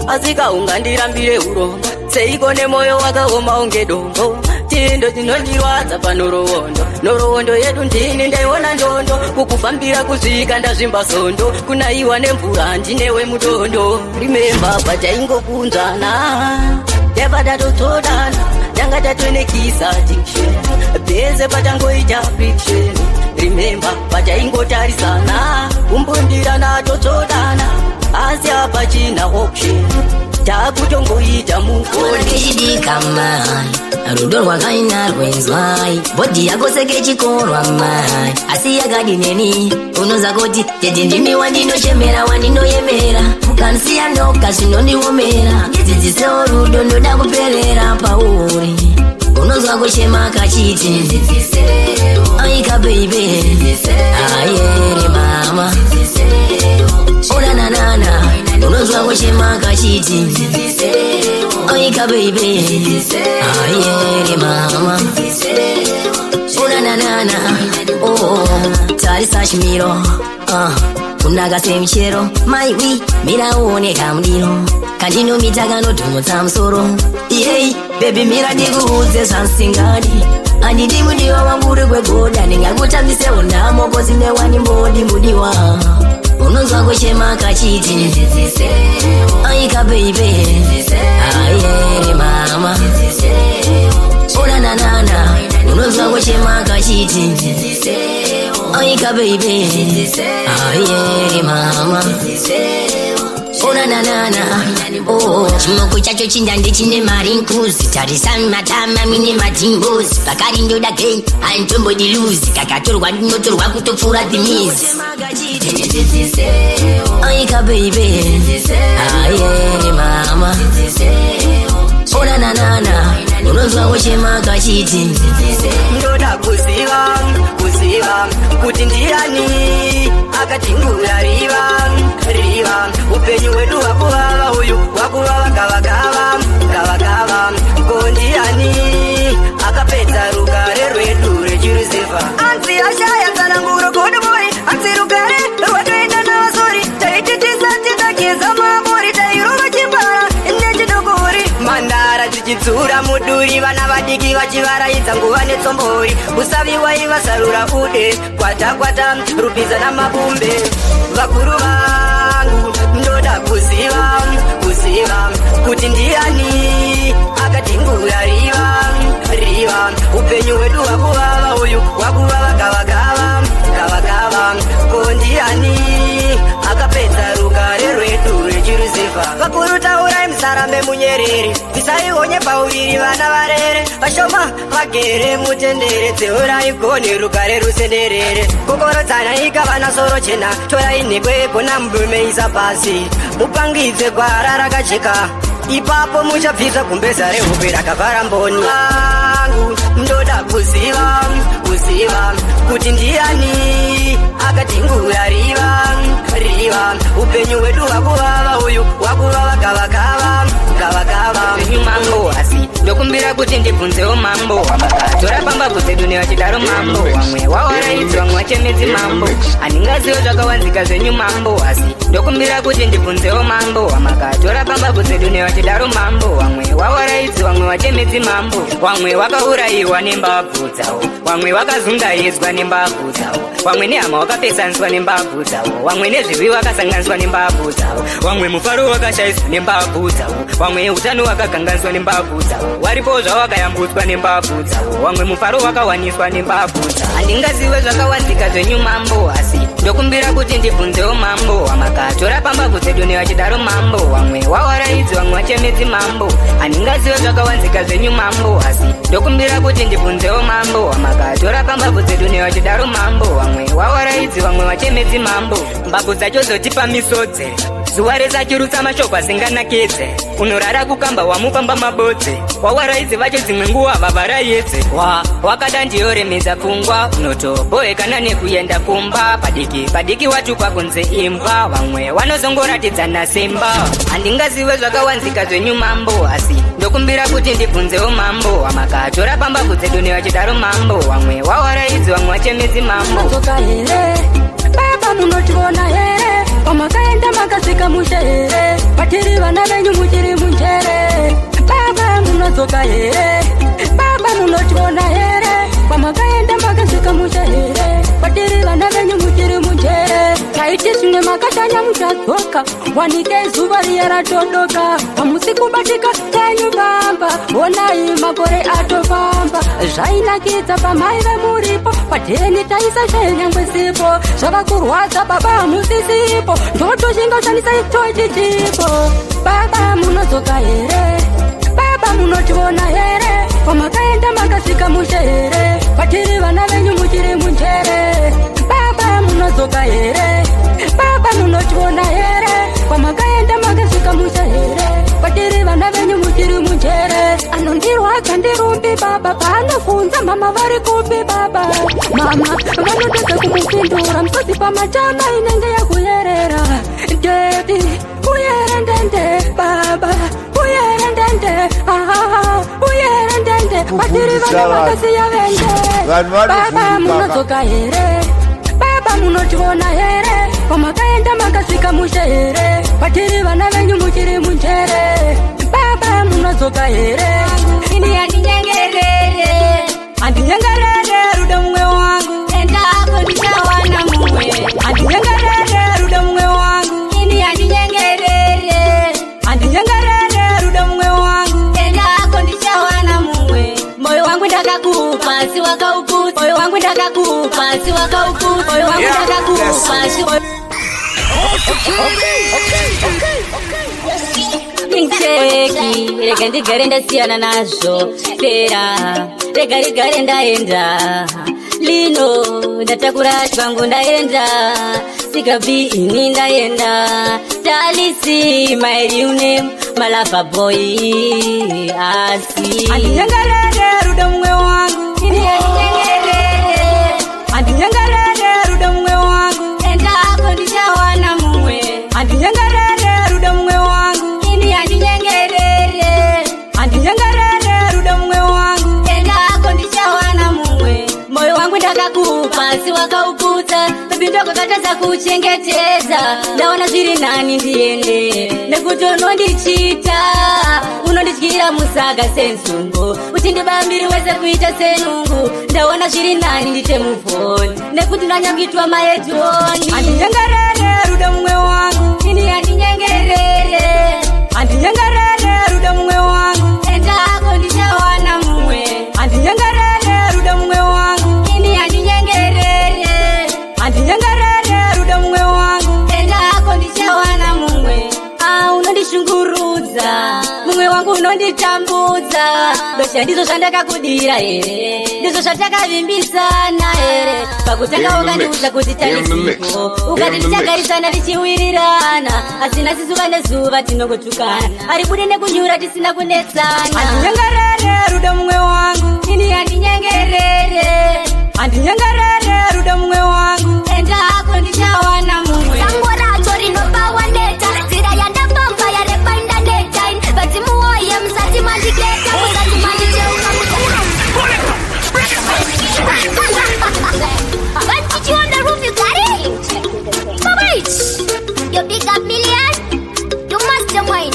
asi kaungandirambire urombo seiko nemoyo wakaoma unge dombo tindo tinondirwadza panorowondo yedu ndini ndaiona ndondo kukufambira kusvika ndazvimba sondo kunaiwa nemvura ndinewe mudondo remember pataingokunzana yapatatotodana tanga tatwenekisa addiction pese patangoita fiction remember pataingotarisana kumbundirana totsodana asi apa china option takutongoita mufonechidikama rudo rwakaina rwenzwai bhodhi yako sekechikorwa mai asi yakadineni unoza kuti tete ndimi wandinochemera wandinoyemera mukansiya ndoka zvinondiomera ngedzidzisewo rudo ndoda kuperera pauri unozwa kuchema kachiti aika beibe ayere mama odananana unozwa kuchema kachiti aika beibe ayere mama odananana tarisa shimiro kunakase michero maiwi mira uoneka mdiro kandinomita kanotumutsa musoro yei bebi mira ndikuudze zvansingadi andidi mudiwa wangu uri kwegoda ndingakutamisewo nhamo kozi newani mbodi mudiwa unonzwa kuchema kachiti aika beibe ayere mama odananana unonzwa kuchema kachiti aika beibe ayere mama onananana chimoko chacho chindandi chine mari nkuzi tarisani matama mine madimbozi pakari ndoda gei antombodiluzi kakatorwa ndinotorwa kutopfuura dhimizi aika beibe ayere mama onananana unonzwa kuchema kachiti ndoda kuziva kuti ndiani akatingura riva upenyu hwedu hwakuvava uyu hwakuvava gavagava ko ndiani akapedza rugare rwedu rechiruziva anzi ashaya tsananguro kodoboi anzi rugare rwatoenda navasori taiti tisati takeza mamori tairova chimbara nechidokori mandara tichidzura muduri vana vadiki vachivaraidza nguva netsombori usaviwa ivasarura ude kwata rubiza namabumbe vakuru vangu ndoda kuziva kuti ndiani akatingura riva upenyu hwedu hwakuvava uyu hwakuvava gavagava ko ndiani akapedza rugare rwedu rechiruziva vakuru taurai musarambe munyerere tisaionye pauviri vana varere vashoma vagere mutendere dzeurai gone rugare rusenderere kokorodzana ikavana soro chena torai nhekwepo namudumeisa pasi mupangidze gwara rakajeka ipapo muchabvisa gumbeza rehope rakavhara mboni vangu ndoda kuziva kuti ndiani akatingura riva upenyu hwedu hwakuvava uyu hwakuvava gavagava mambo asi ndokumbira kuti ndibvunzewo mambo wamakatora pamba kuzedu nevachidaro mambo vamwe wawaraidzi vamwe vachemedzi mambo handingazivo zvakawanzika zvenyu mambo asi ndokumbira kuti ndibvunzewo mambo wamakatora pamba kuzedu nevachidaro mambo vamwe wawaraidzi vamwe vachemedzi wachemedzi mambo. Wamwe wakaurayiwa nembabvu dzawo, wamwe wakazundayidzwa nembabvu dzawo, wamwe nehama wakapesaniswa nembabvu dzawo, wamwe nezvivi wakasanganiswa nembabvu dzawo, wamwe mufaro wakashayiswa nembabvu dzawo, wamwe utano wakaganganiswa nembabvu dzawo, waripo zvawakayambutswa nembabvu dzawo, wamwe mufaro wakawaniswa nembabvu dzawo. Handingazive zvakawanzika zvenyu mambo, asi ndokumbira kuti ndibvunzewo mambo. Amakatora pambabvu dzedu nevachidaro mambo, wamwe wawarayidzi wamwe wachemedzi mambo. Handingazive zvakawanzika zvenyu mambo, asi ndokumbira kuti ndibvunzewo mambo. Amakatora pambabvu dzedu nevachidaro mambo, wamwe wawarayidzi wamwe wachemedzi mambo. Mbabvu dzacho zotipa misodze, zuva rese achirutsa mashoko asinganakidze, unorara kukamba wamupamba mabodze, wawaraidzi vacho dzimwe nguva vavarayedze. Wakada ndiyoremedza pfungwa, unotobohekana nekuenda kumba, padiki watukwa kunze imba, vamwe vanozongoratidzana simba. Handingazive zvakawanzika zvenyu mambo, asi ndokumbira kuti ndibvunzewo mambo. Amakatora pambabvu dzedu nevachidaro mambo, vamwe wawaraidzi wamwe wachemedzi mambo. Baba munotiona here, wamakaenda makasvika mushe here, patiri vana venyu muchiri munjere. Baba munodzoka here, baba munotiona here, wamakaenda makasvika mushe here, patiri vana venyu muchiri munjere. Taiti zvimwe makashanya muchadzoka, wanike zuva riya ratodoka, hamusi kubatika tenyu bamba, onai makore atofamba. Zvainakidza pamai vemuripo, padheni taisa shenyangwe sipo, zvava kurwadza baba hamusisipo, ndoto zvingashandisa itochi chipo. Baba munodzoka here, baba munotiona here, wamakaenda makasvika mushe here, patiri vana venyu muchiri munjere. Baba munodzoka here, baba munotiona here, wamakaenda makasvika mushe here, patiri vana venyu muchiri munjere. Anondirwadza ndirumbi baba, paanofunza mama vari kupi baba. Mama vanotedza kumupindura, musodzi pamatama inenge yakuyerera. Dedi uyerendende baba, uyerendende, uyerendende, patiri vana vakasiya vende. Baba munodzoka here, baba munotiona here, wamakaenda makasvika mushe here, patiri vana venyu muchiri munjere. Baba munodzoka here, ini handinyengerere, handinyengerere rudo mumwe wangu, endako ndichawana mumwe. Handinyengerere rudo mumwe wangu, ini handinyengerere, handinyengerere rudo mumwe wangu, endako ndichawana mumwe. Moyo wangu ndakakupa si wakaukutsa, moyo wangu ndakakupa si wakaukutsa, moyo wangu ndakakupa si Ncheki, rega ndigare ndasiyana nazvo fera, rega rigare ndaenda lino, ndatakura chwangu ndaenda sikabi ini ndaenda talisi my real name malava boy asi. Handinyengerere rudo mumwe wangu, ini handinyengerere, handinyengerere rudo mumwe wangu, endako ndichawana mumwe. Handinyengerere rudo mumwe wangu, ini handinyengerere, handinyengerere rudo mumwe wangu, endako ndichawana mumwe. Moyo wangu ndakakupa si wakaukutsa, baby ndokakatadza kuchengetedza, ndaona zviri nani ndiende, nekuti unondichita, unondidyira musaga senzungu, uchindibambiri wese kuita senungu. Ndaona zviri nani ndite muvhoni, nekuti ndanyambitwa maedhoni. Handinyengerere rudo mumwe wangu, ini handinyengerere, handinyengerere rudo mumwe wangu, endako ndichawana mumwe. Handinyengerere rudo mumwe wangu, ini handinyengerere, handinyengerere rudo mumwe wangu, endako ndichawana mumwe. Unondishungurudza mumwe wangu, unonditambudza, dosha ndizvo zvandakakudira here, ndizvo zvatakavimbisana here. Pakutanga ukandiudza kuti tanisipo, ukati tichagarisana tichiwirirana, asi nhasi zuva nezuva tinongotukana, aribude nekunyura tisina kunetsana. Handinyengerere rudo mumwe wangu, ini handinyengerere, handinyengerere rudo mumwe wangu, endako ndichawana mumwe. Sango racho rinopawa neta, zira yandapamba yarepainda neta, vati muoye msati mandiketa, musati mandicheuka What did you on the roof, you got it? Alright, you big up million, you must have mine.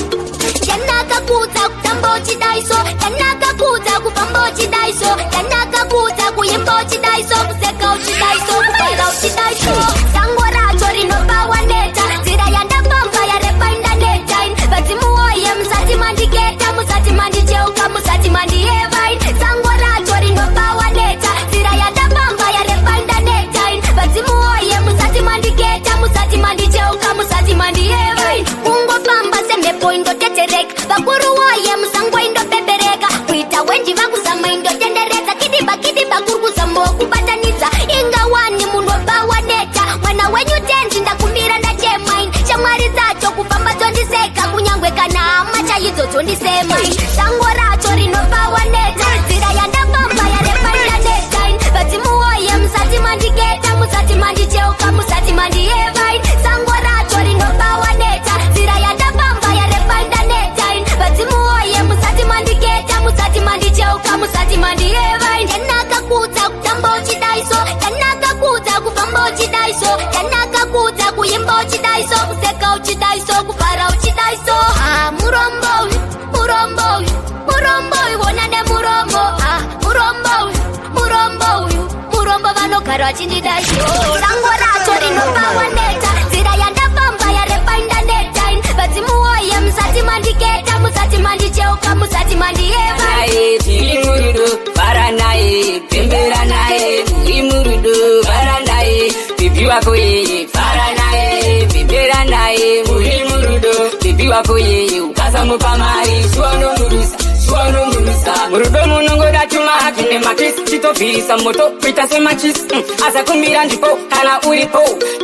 Janaka kuta kutambo chidaiso, Tanaka kuta kupamba uchidaiso. Tanaka kuta kuyimba uchidaiso. Kuseka uchidaiso, kupala uchidaiso. Sango racho rinopawa neta. Zira yanda pamba ya repa indaneta. Bati muoye msati mandiketa. Musati mandicheuka, musati mandievain. Sango racho rinopawa neta. Zira yanda pamba ya repa indaneta. Bati muoye musati mandiketa. Musati mandicheuka, musati mandievain. Ungo pamba sembepo indo tetereka. Bakuru woye musango indo pepereka. Kuita wenji vakusama indo tendereza. Kidiba kurukusambo kubatanitsa. Ingawani munopawa neta. Mwana wenyu tenzi ndakumbira ndachemain. Shamwari zacho kupamba tondiseka. Kunyangwe kana macha yizo tondisemain. Sango racho rinopawa neta. Zira yanda pamba ya repa indaneta. Bati muoye musati mandiketa. Musati mandicheuka, musati mandievain. Sango racho rinopawa neta. Zira yanda pamba ya repa indaneta. Bati muoye musati mandiketa. Musati mandicheuka, musati mandievain. Tanaka kuta kutamba uchidaiso. Tanaka kuta kupamba uchidaiso. Tanaka kuta kuyimba uchidaiso. Kuseka uchidaiso, kupara uchidaiso. Murombo, wonane murombo. Murombo vanogara vachindidaiso. Sango racho rinopawa neta. Zira yanda pamba ya repa indaneta. Bati muoye musati mandiketa. Musati mandicheuka, musati mandievain. Tirimurudu, faranae, pemberanae. Tirimurudu, faranae, bibi wako ye. Faranae, pemberanae. Tirimurudu, bibi wako ye. Ukasa mupamari, shuano murusa. Murudo munongoda chuma hakine makisi. Chitopisa moto, pita sema chisi. Asa kumira ndipo, kana uripo.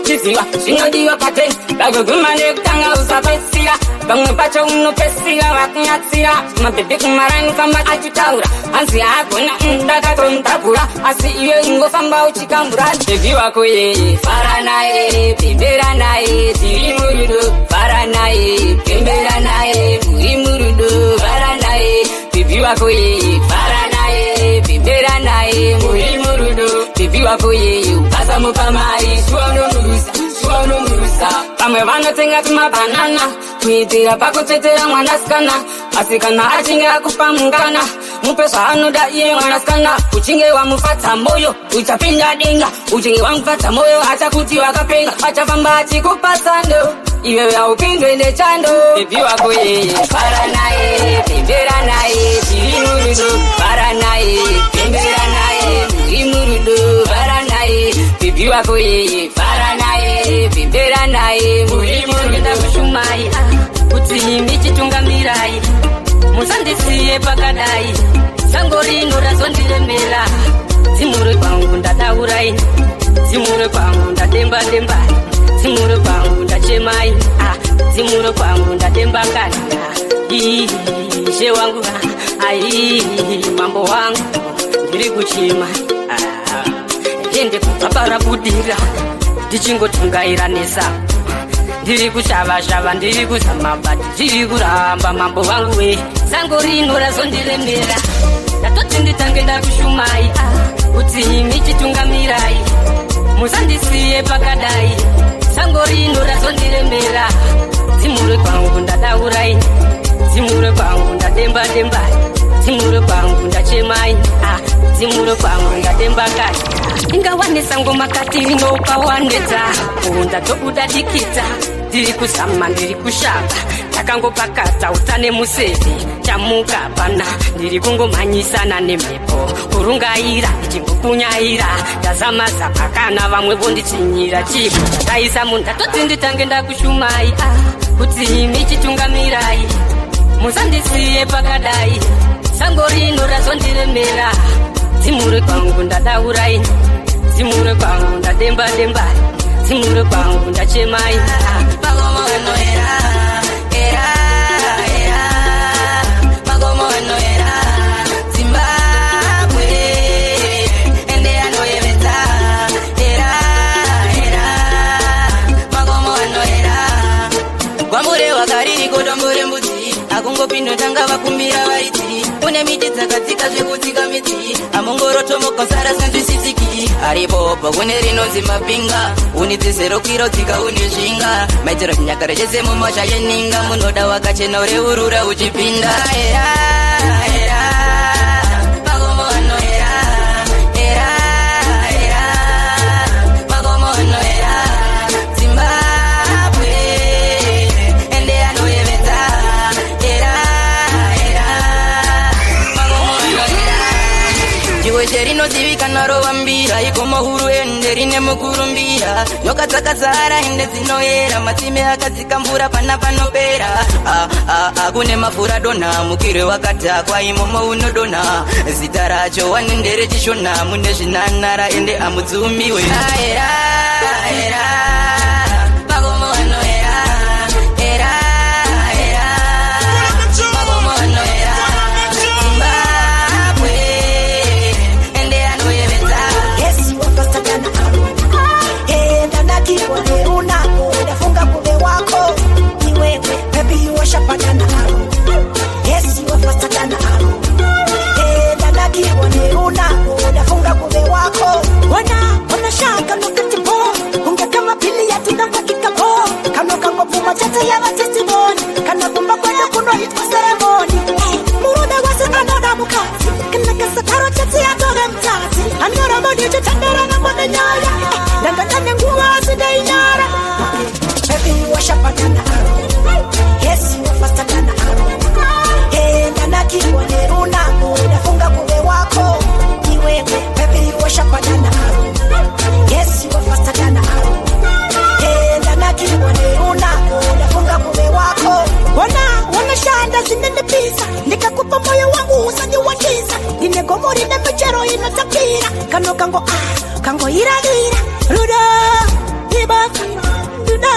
Chisiwa, shinodiwa paten. Bagogumane kutanga usapesira. Bangwe pacho unopesira, wakunyatsira. Mabebe kumarani kama achitaura. Ansi hakuna ndakato mtakura. Asi iwe ingo samba uchikambura. Bibi wako ye, faranae, pemberanae. Tirimurudo, faranae, pemberanae. Tirimurudo, faranae. Bibi wako ye, faranae, pemberanae. Tirimurudo, bibi wako ye. Ukasa mupamari, shuano murusa. Pamwe vanotenga tumabanana. Kuitira pakutetera mwanaskana. Asikana achinge akupamungana. Mupe zvaanoda iye mwanaskana. Uchinge wamufata moyo, uchapinda denga. Uchinge wamufata moyo, achakuti wakapenga. Achafamba achikupa sando, iwewe haupindwe nechando. Bibi wako ye, faranae, pemberanae. Tirimurudo, faranae, pemberanae. Tirimurudo, faranae. Bibi wako ye, faranae, pemberanae. Tirimurudo kushumai, utihimi chitungamirai. Musandisiye pakadai. Sango rino razondiremera. Dzimure kwangu ndadaurai. Dzimure kwangu ndademba. Dzimure kwangu ndachemai. Dzimure kwangu ndademba kana. Ishe wangu, mambo wangu. Ndiri kuchema. Ende kupapara budira. Ndichingotungaira nesa. Ndiri kushava, ndiri kusamabati. Ndiri kuramba mambo wangu we. Sango rino razondiremera. Ndatoti nditange ndakushumai. Utihimi chitungamirai. Musandisiye pakadai. Sango rino razondiremera. Dzimure kwangu ndadaurai. Dzimure kwangu ndademba. Dzimure kwangu ndachemai. Dzimure kwangu ndademba kani. Ingawane sango makati rinopawaneta. Ndatobuda dikita. Ndiri kusama, ndiri kushava. Takangopakata utane musevi. Chamuka pana, ndiri kungomanyisana nemhepo. Kurungaira, ndichingopunyaira. Ndazamaza pakana vamwe vondichinyira chipo. Taisa munda toti nditange ndakushumai. Utihimi chitungamirai. Musandisiye pakadai. Sango rino razondiremera. Dzimure kwangu ndadaurai. Dzimure kwangu ndademba. Dzimure kwangu ndachemai. Magomono era. Magomono era. Zimbabwe. Ende anoyeveta. Era. Magomono era. Gwambure wakariri kodombore mbudzi. Akungopinda tanga vakumbira vaiti. mune miti dzakatsika zvekutsika midzi amungorotomoka sara sanzvisisiki aripopo kune rinonzi mapinga unidzizero kwiro dzika une zvinga maitiro chinyakare chese mumasha yeninga munoda wakachena ureurura uchipinda rinozivika rovambira ikoma huru ende rine mukurumbira nyoka dzakazara ende dzinoyera matsime akadzika mvura pana panopera kune mafura donha mukirwe wakatakwa imomo unodonha zita racho wanendere chishona mune zvinanara ende amudzumiwe kango ira ruda ibafu ruda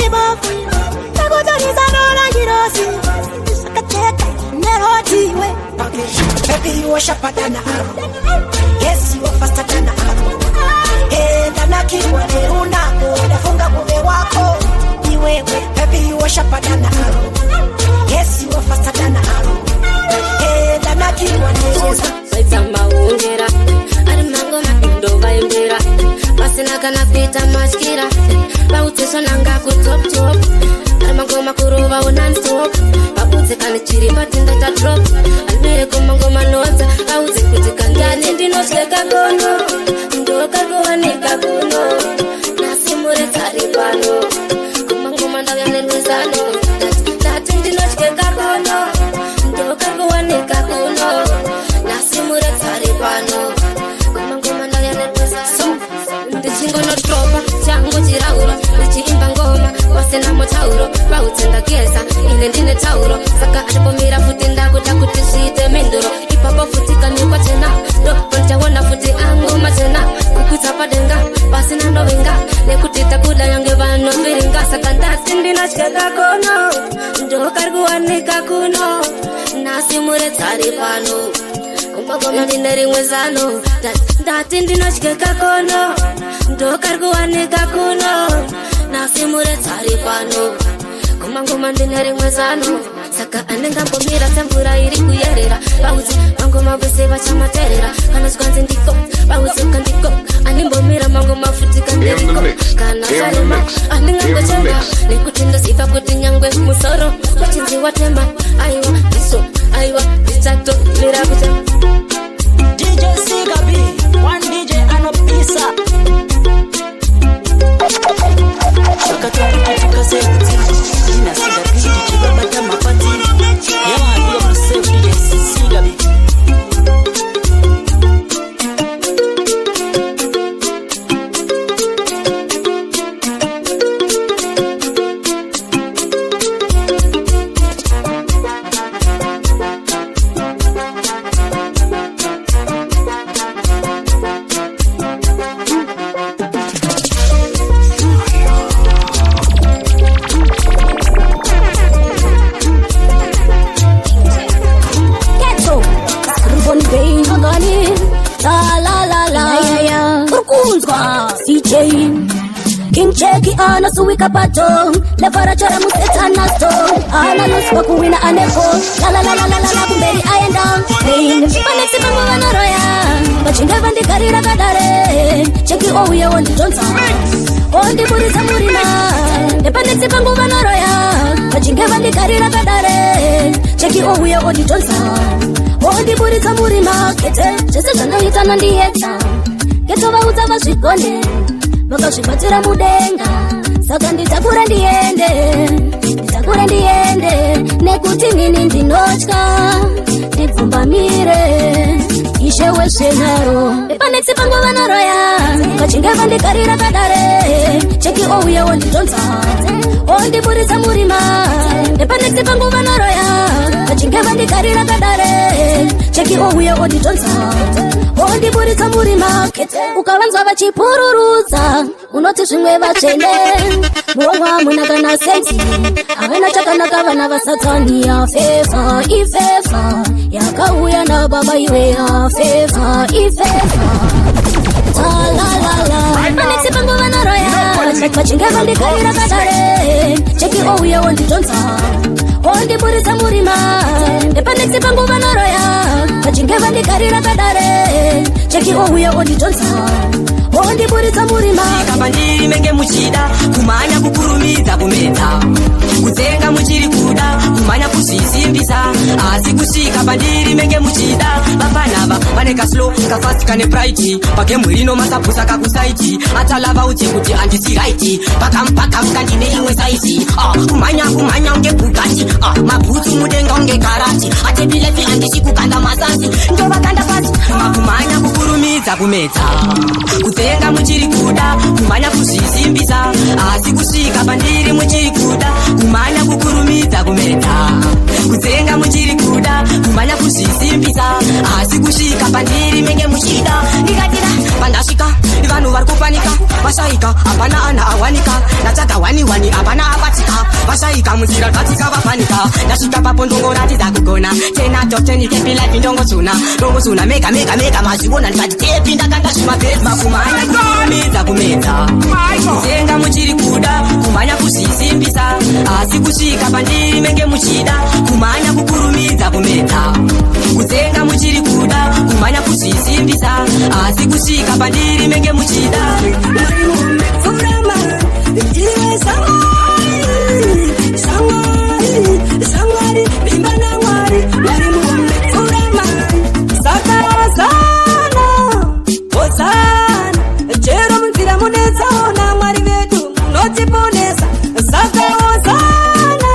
ibafu tagodariza nona girosi sakateka nerotiwe baby you washa padana yes you are faster than ndanaki waneruna unafunga mume wako ni wewe baby you washa padana yes you are faster than ndanaki waneruna saitama ungera ndovaimbira pasina kana kuita matyira vautesvananga kutop ari mangoma kurova unanstop vaudze kana chiri patinda tadrop animereko mangoma nodza vaudze kuti kangani ndinotyeka gono ndokakuwanika kuno nasimuretsari pano kumangoma ndauya nerwezano ndati ndinotyeka gono ndokakuwanika kuno nasimuretsari pano ndichingonotropa changu chirauro ndichiimba ngoma pasina mutauro vautenda geza ine ndine tauro saka andipomira futi ndakuda kuti zviite menduro ipapo futi kanyikwa chena ndochaona futi angoma chena kukwidza padenga pasina ndovenga nekuti takuda yange vanovhiringa saka ndati ndinotyeka kono ndokari kuwanika kuno nasi muretsari pano kumagoma ndine rimwe zano ndati ndinotyeka kono ndokari kuwanika kuno nasimuretsari pano kumangoma ndine rimwe zano saka andingambomira semvura iri kuyerera vaudze mangoma vese vachamaterera kana zvikwanzi ndiko vaudze kandiko andimbomira mangoma futi kandiriko kana sarema andingangochema nekuti ndoziva kuti nyangwe musoro wachinzi watema aiwa iso aiwa ichato mira kuchema DJ Sigabi, one DJ anopisa Shakatukuti tukaseti Nina Sigabi, chibabata mapati Yawa abia msef DJ Sigabi King Cheki anasuwika pato levara chora musetana sto analoswa kuwina aneko la kumberi aenda panesi pangu vanaroya vachinge vandigarira kadare Cheki ouye wonditonza ondibudisa murima nepanesi pangu vanaroya vachinge vandigarira kadare Cheki ouye wonditonza ondibudisa murima kete chese zvanoita nandiyeta keto vaudza vazvigonde vakazvibatira mudenga saka nditakura ndiende nekuti nini ndinotya ndibvumbamire ishe wezvenharo panetsi pangu vanaroya vachinge vandigarira kadare Cheki ouye wonditonza ondiburitsa murima nepanetsi pangu vanaroya vachinge vandigarira kadare Cheki ouye wonditonza ondiburitsa murima kete ukavanzwa vachipururudza unoti zvimwe vatsvene muomwa muna kana sensi havana chakanaka vana vasatani yafefa ifefa yakauya nababa iwe yafefa ifefa panetsi pangu vanaroya vachinge vandigarira kadare Cheki ouye wonditonza ondiburitsa murima nepanetsi pangu vanaroya vachinge vandigarira kadare Cheki ouye wonditonza ondiburitsa murima kapandiri menge muchida kumanya kukurumidza kumedza kutsenga muchiri kuda kumanya kuzvisimbisa asi kusvika pandiri menge muchida vafanava vane kaslo kafasti kane praiti pagemu rino masapusa kakusaiti atalava uti kuti handisi raiti pakampaka ndine imwe saiti kumanya unge bugati mabhutsu mudenga unge karati atepilepi handisi kuganda masasi ndovaganda pasi makumanya kukurumidza kumedza kutsenga muchiri kuda kumanya kuzvisimbisa asi kusvika pandiri muchiri kuda kumanya kukurumidza kumedza kutsenga muchiri kuda kumanya kuzvisimbisa asi kusvika pandiri menge muchida ndikatira pandasvika vanhu vari kupanika vashaika hapana ana awanika ndatsvaga wani hapana abatika vashaika munzira dzatsika vapanika ndasvika papo ndongoratidza kugona 10 out of 10 ikepilapi ndongosuna mega mazviona ndikati tepi ndakanga zvimabhesi makumanya kukurumidza kumedza kutsenga muchiri kuda kumanya kuzvisimbisa asi kusvika pandiri menge muchida kumanya kukurumidza kumedza kutsenga muchiri kuda kumanya kuzvisimbisa asi kusvika pandiri menge muchida Sangwari, bimbana mwari, mwari mume, furaman, sakazana, ozana, chero munzira munetsaona mwari vedu munotiponesa, saka ozana,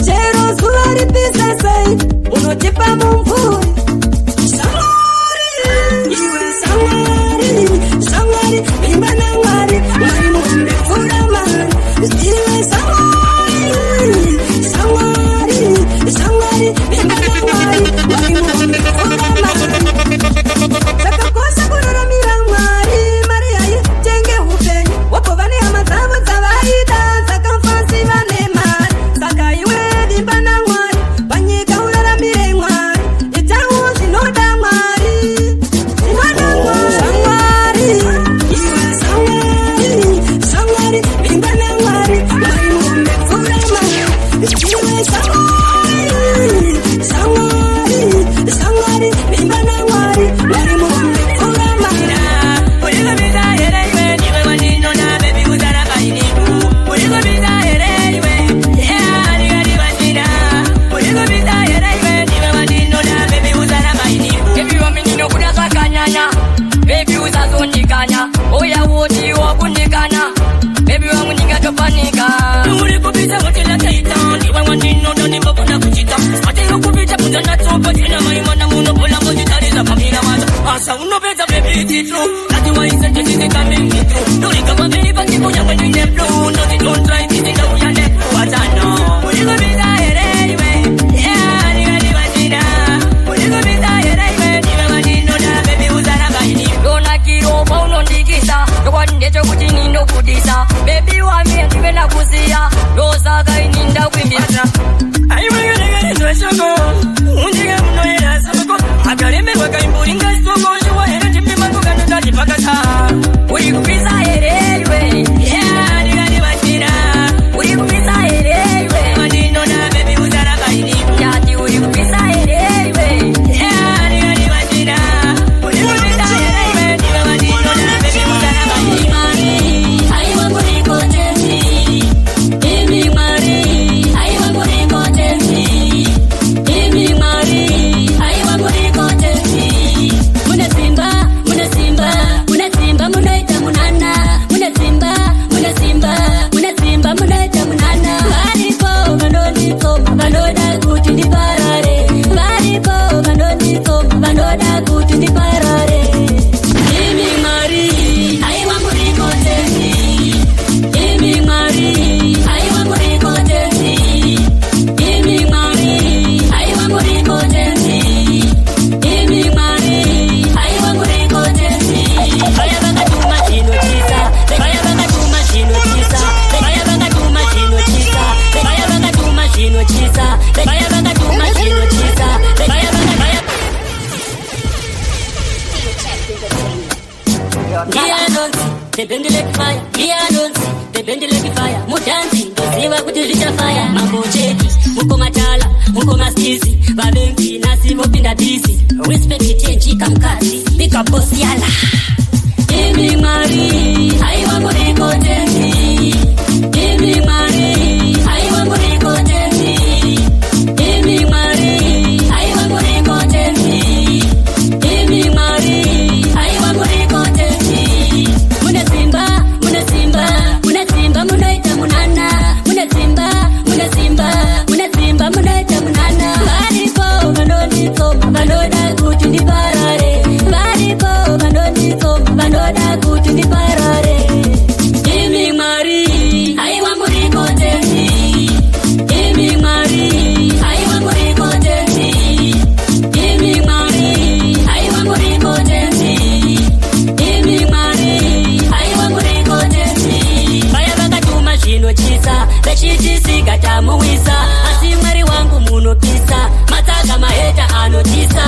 chero zuva ripisa sei, munotipa mumvuri. Sangwari, bimbana mwari, mwari mume, furaman, iwe sangwari, bimbana mwari, mwari mume, furaman. Zakakosa kururamira mwari, mari yayi tenge upenyu, wapo vane hama dzavo dzavaida, zakamfasi vane mari, saka iwe bimbana mwari, panyika uraramire mwari, itawo zvinoda mwari, sangwari, iwe sangwari, bimbana mwari, mwari mume, furaman, iwe sangwari, bimbana mwari, mwari mume, furaman. Baby usazondikanya oya woti wakundikana baby wangu ningatopanika uri kupita mutila taita ndiwe wandino ndoni mbona kuchita ate ukupita mutana topa tena maimana muno bola mojitariza kamila mata asa unopeza baby titu kati waisa tete coming through dori kama baby pati kunya when you blue no don't try this in the uyane watano uri kupita anyway yeah ni wajina uri kupita anyway niwe wandino na baby uzana baini dona kiro pauno ndikisa ndecho kuti ninokudisa baby wami ndive nakuziya ndosaka ini ndakuimbira aiwegerege ndweshoko undike munoyera soko akalemberwa kaimburi ngasoko shiwa here ndipima kukandodati pakata uri kupisa the Bendelek fire. Pianos, the Bendelek fire. Mutanzi, ndoziva kuti zvichafaya. Mambocheki, mukomatala, mukomaskizi. Vavengi, nasi vopinda busy. Respect change kamkazi. Pick up boss yala. Imi Mari, aiwa muriko tenzi. Imi Mari, aiwa muriko tenzi. Imi Mari, aiwa muriko tenzi. Imi Mari, aiwa muriko tenzi. Muna simba, muna simba, muna simba, munaita munana. Muna simba, muna simba, muna simba, munaita munana. Varipo, vanonito, vanoda kuti ndiparare. Varipo, vanonito, vanoda kuti ndiparare. Imi Mari, aiwa muriko tenzi. Imi Mari, aiwa muriko tenzi. Imi Mari, aiwa muriko tenzi. Imi Mari, aiwa muriko tenzi. Vaya vakatuma zvinochisa, vechitisiga tamuwisa. Asi Mwari wangu munopisa, matsaga maheta anotisa.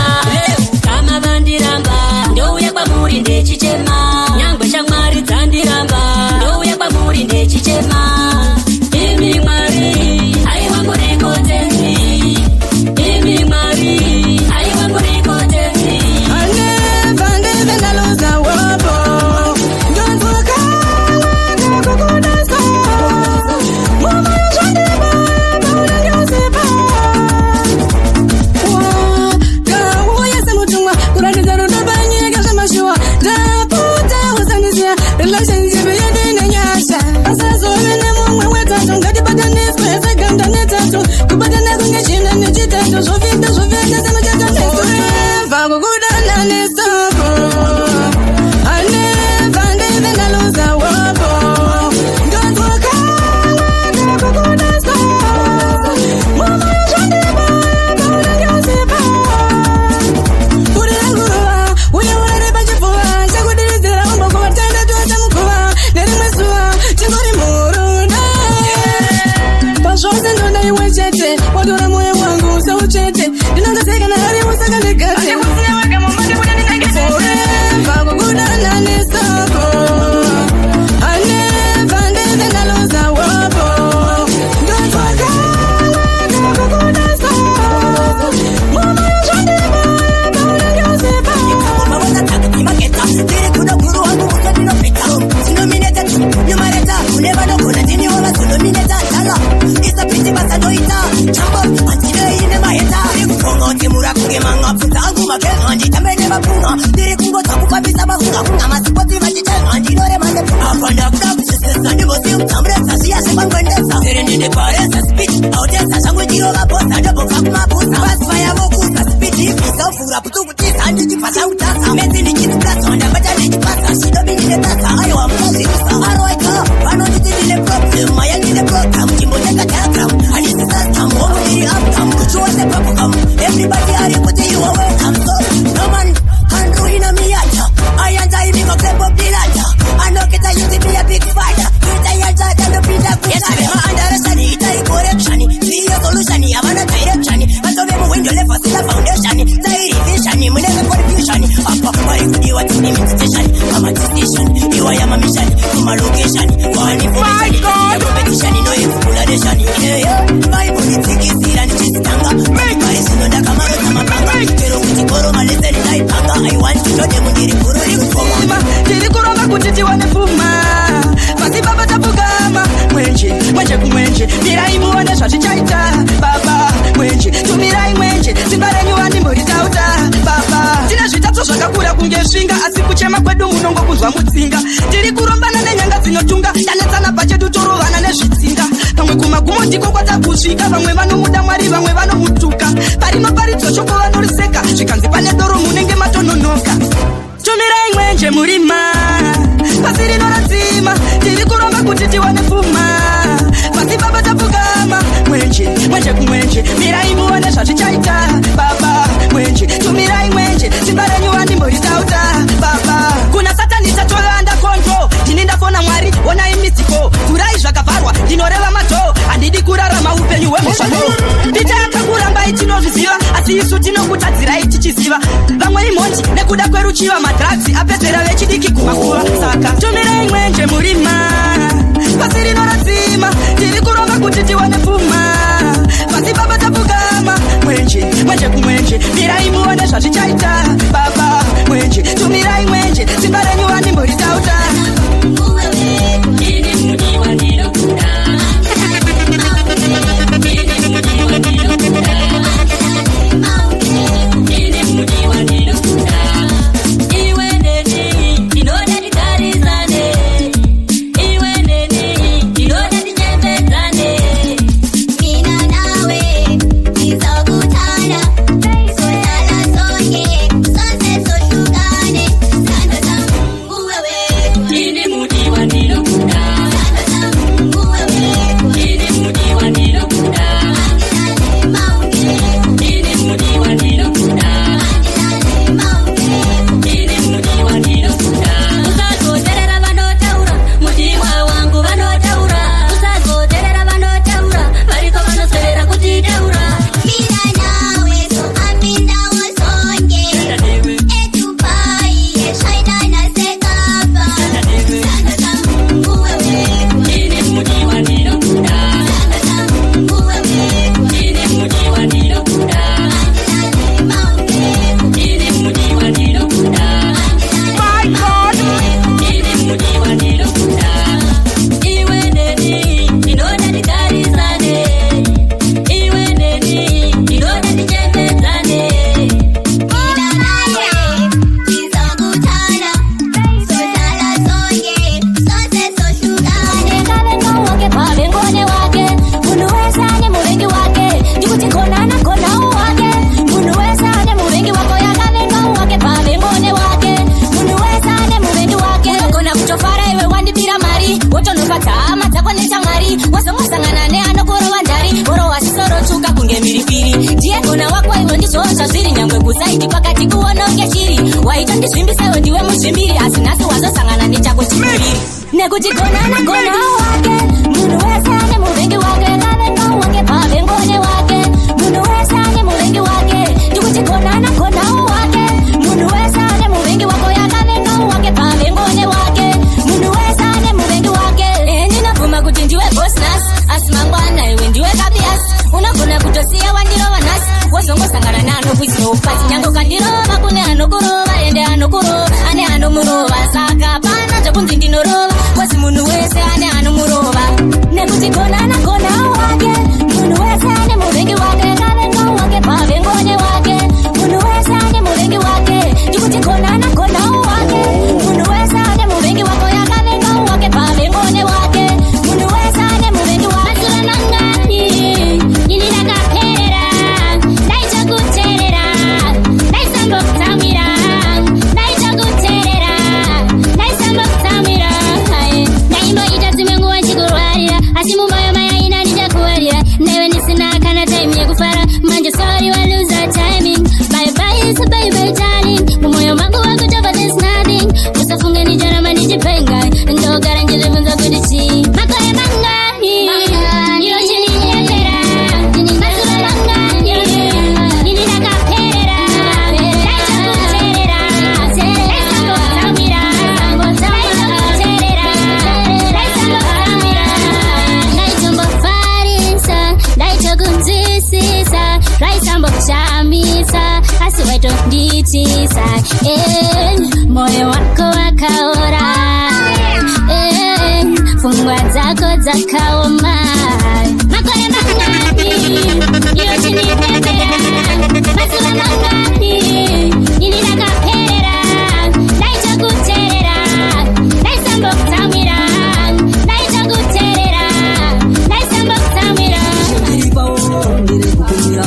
Kama vandiramba, ndouya kwamuri ndechichema. Nyangwe shamwari dzandiramba, ndouya kwamuri ndechichema. Imi Mwari, aiwa muriko tenzi. Imi Mwari, aiwa muriko tenzi. Everybody are you putting you away? I'm sorry, no man can ruin me yet. I am dying because I'm up the ladder. I know that I used to be a big fighter. But I am tired of the beat up. Yes, I am understand it. I correction. See your solution. I have a direction. But so them when you left us in the foundation. Say vision. We never confusion. Up, why could you want to name station? I'm a decision. You are my mission. From a location. One information. Your competition. You know it's full of nation. Yeah. My politics is here and it's tanga. Tirikurova kuti tiwane pfuma pasi baba tapugama mwenje mwenje kumwenje mirai muone zvazvichaita baba mwenje tumirai mwenje simba renyu vandimbotitauta baba tine zvitatso zvakakura kunge svinga asi kuchema kwedu munongokuzwa mutsinga tiri kurombana nenyanga dzinotunga tanetsana pachedu torovana nezvitsinga pamwe kumagumo ndiko kwatakusvika vamwe vanomuda Mwari vamwe vanomutuka parima paridzo shoko vanoriseka zvikanzi pane doro munenge matononoka tumirai mwenje murima pasi rinorazima tiri kuromba kuti tiwane pfuma pasi baba tapugama mwenje mwenje kumwenje mirai muone zvazvichaita baba mwenje tumirai mwenje simba renyu vandimbotitauta baba kuna satani tatovanda kontrol ndini ndafona Mwari onai miziko kurai zvakavharwa ndinoreva mato handidi kurarama upenyu hwemushando ndichayatakura mbai tinozviziva asi isu tinokutadzi zirai tichiziva vamwe imonji nekuda kweruchiva madrugs apedzera vechidiki kumakuva saka tumirai mwenje murima pasi rinoradzima tiri kuronga kuti tiwane pfuma pasi baba tapfugama mwenje mwenje kumwenje mirai muone zvazvichaita baba mwenje tumirai mwenje simba renyu vanimboritauta moyo wako wakaora, fungwa zako zakaoma, makore mangapi yote ni pepera, masula mangapi nilinakapera, naita kuterera, naisambo kutamira, naita kuterera, naisambo kutamira. Ndire kukumira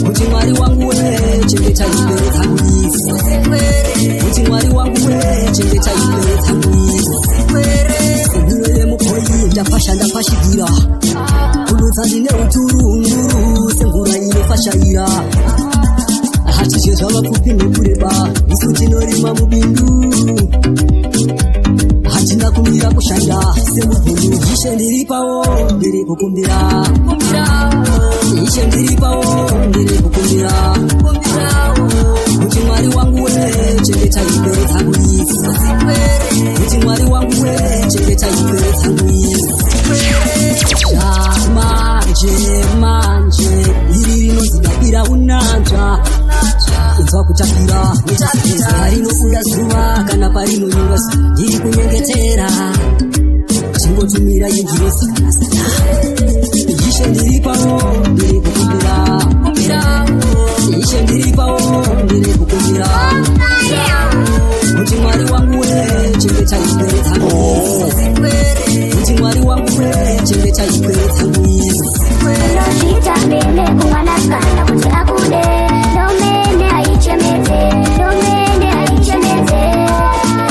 kuti mwari wangu we chengeta imbere thamisi, kuti mwari wangu we chengeta imbere thamisi, ndiwe mukoyi ndapashigira kulutsa ndine uturunguru sengura inofashaira hachizve zvavakupi nekureba isu tinorima mubindu hatina kumira kushanda semubhulu ishe ndiripawo ndiri kukumbira ishe ndiripawo ndiri kukumbira kuti mwari wangu we chengeta ipere dzangu idzi kuti mwari wangu we chengeta ipere dzangu idzi manje iri rinozidabira unanzva kunzwa kutapira rinobuda zuva kana parinonyura ndiri kunyengetera chingotumira ingirozikanasana ishe ndiripawo ndiri kukumbira ishe ndiripawo ndiri kukumbira kuti mwari wangu we chengeta ipere dzangu kuti mwari wangu we chengeta ipere dzangu unozvita mene kumwanasikana kuti akude ndomene aichemedze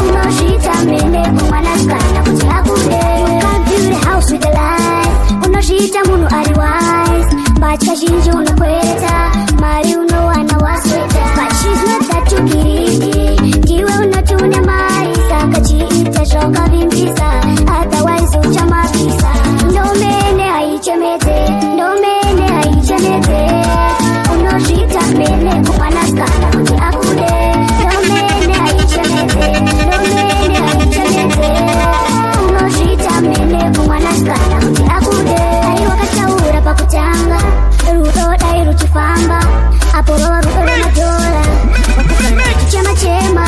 unozvita mene kumwanasikana kuti akude ukabuild house with the life unozvita munhu ari wise mbatya zhinji unokweta mari unowana wasweta but she's not that tukiriki ndiwe unoti une mari saka chiita zvaukavimbisa otherwise uchamabvisa ndomene aichemedze unozvita mene kumwanasikana kuti akude ndomene aichemedze unozvita mene kumwanasikana kuti akude dai wakataura pakutanga rudo dai ruchifamba apo rova rudo remadhora chema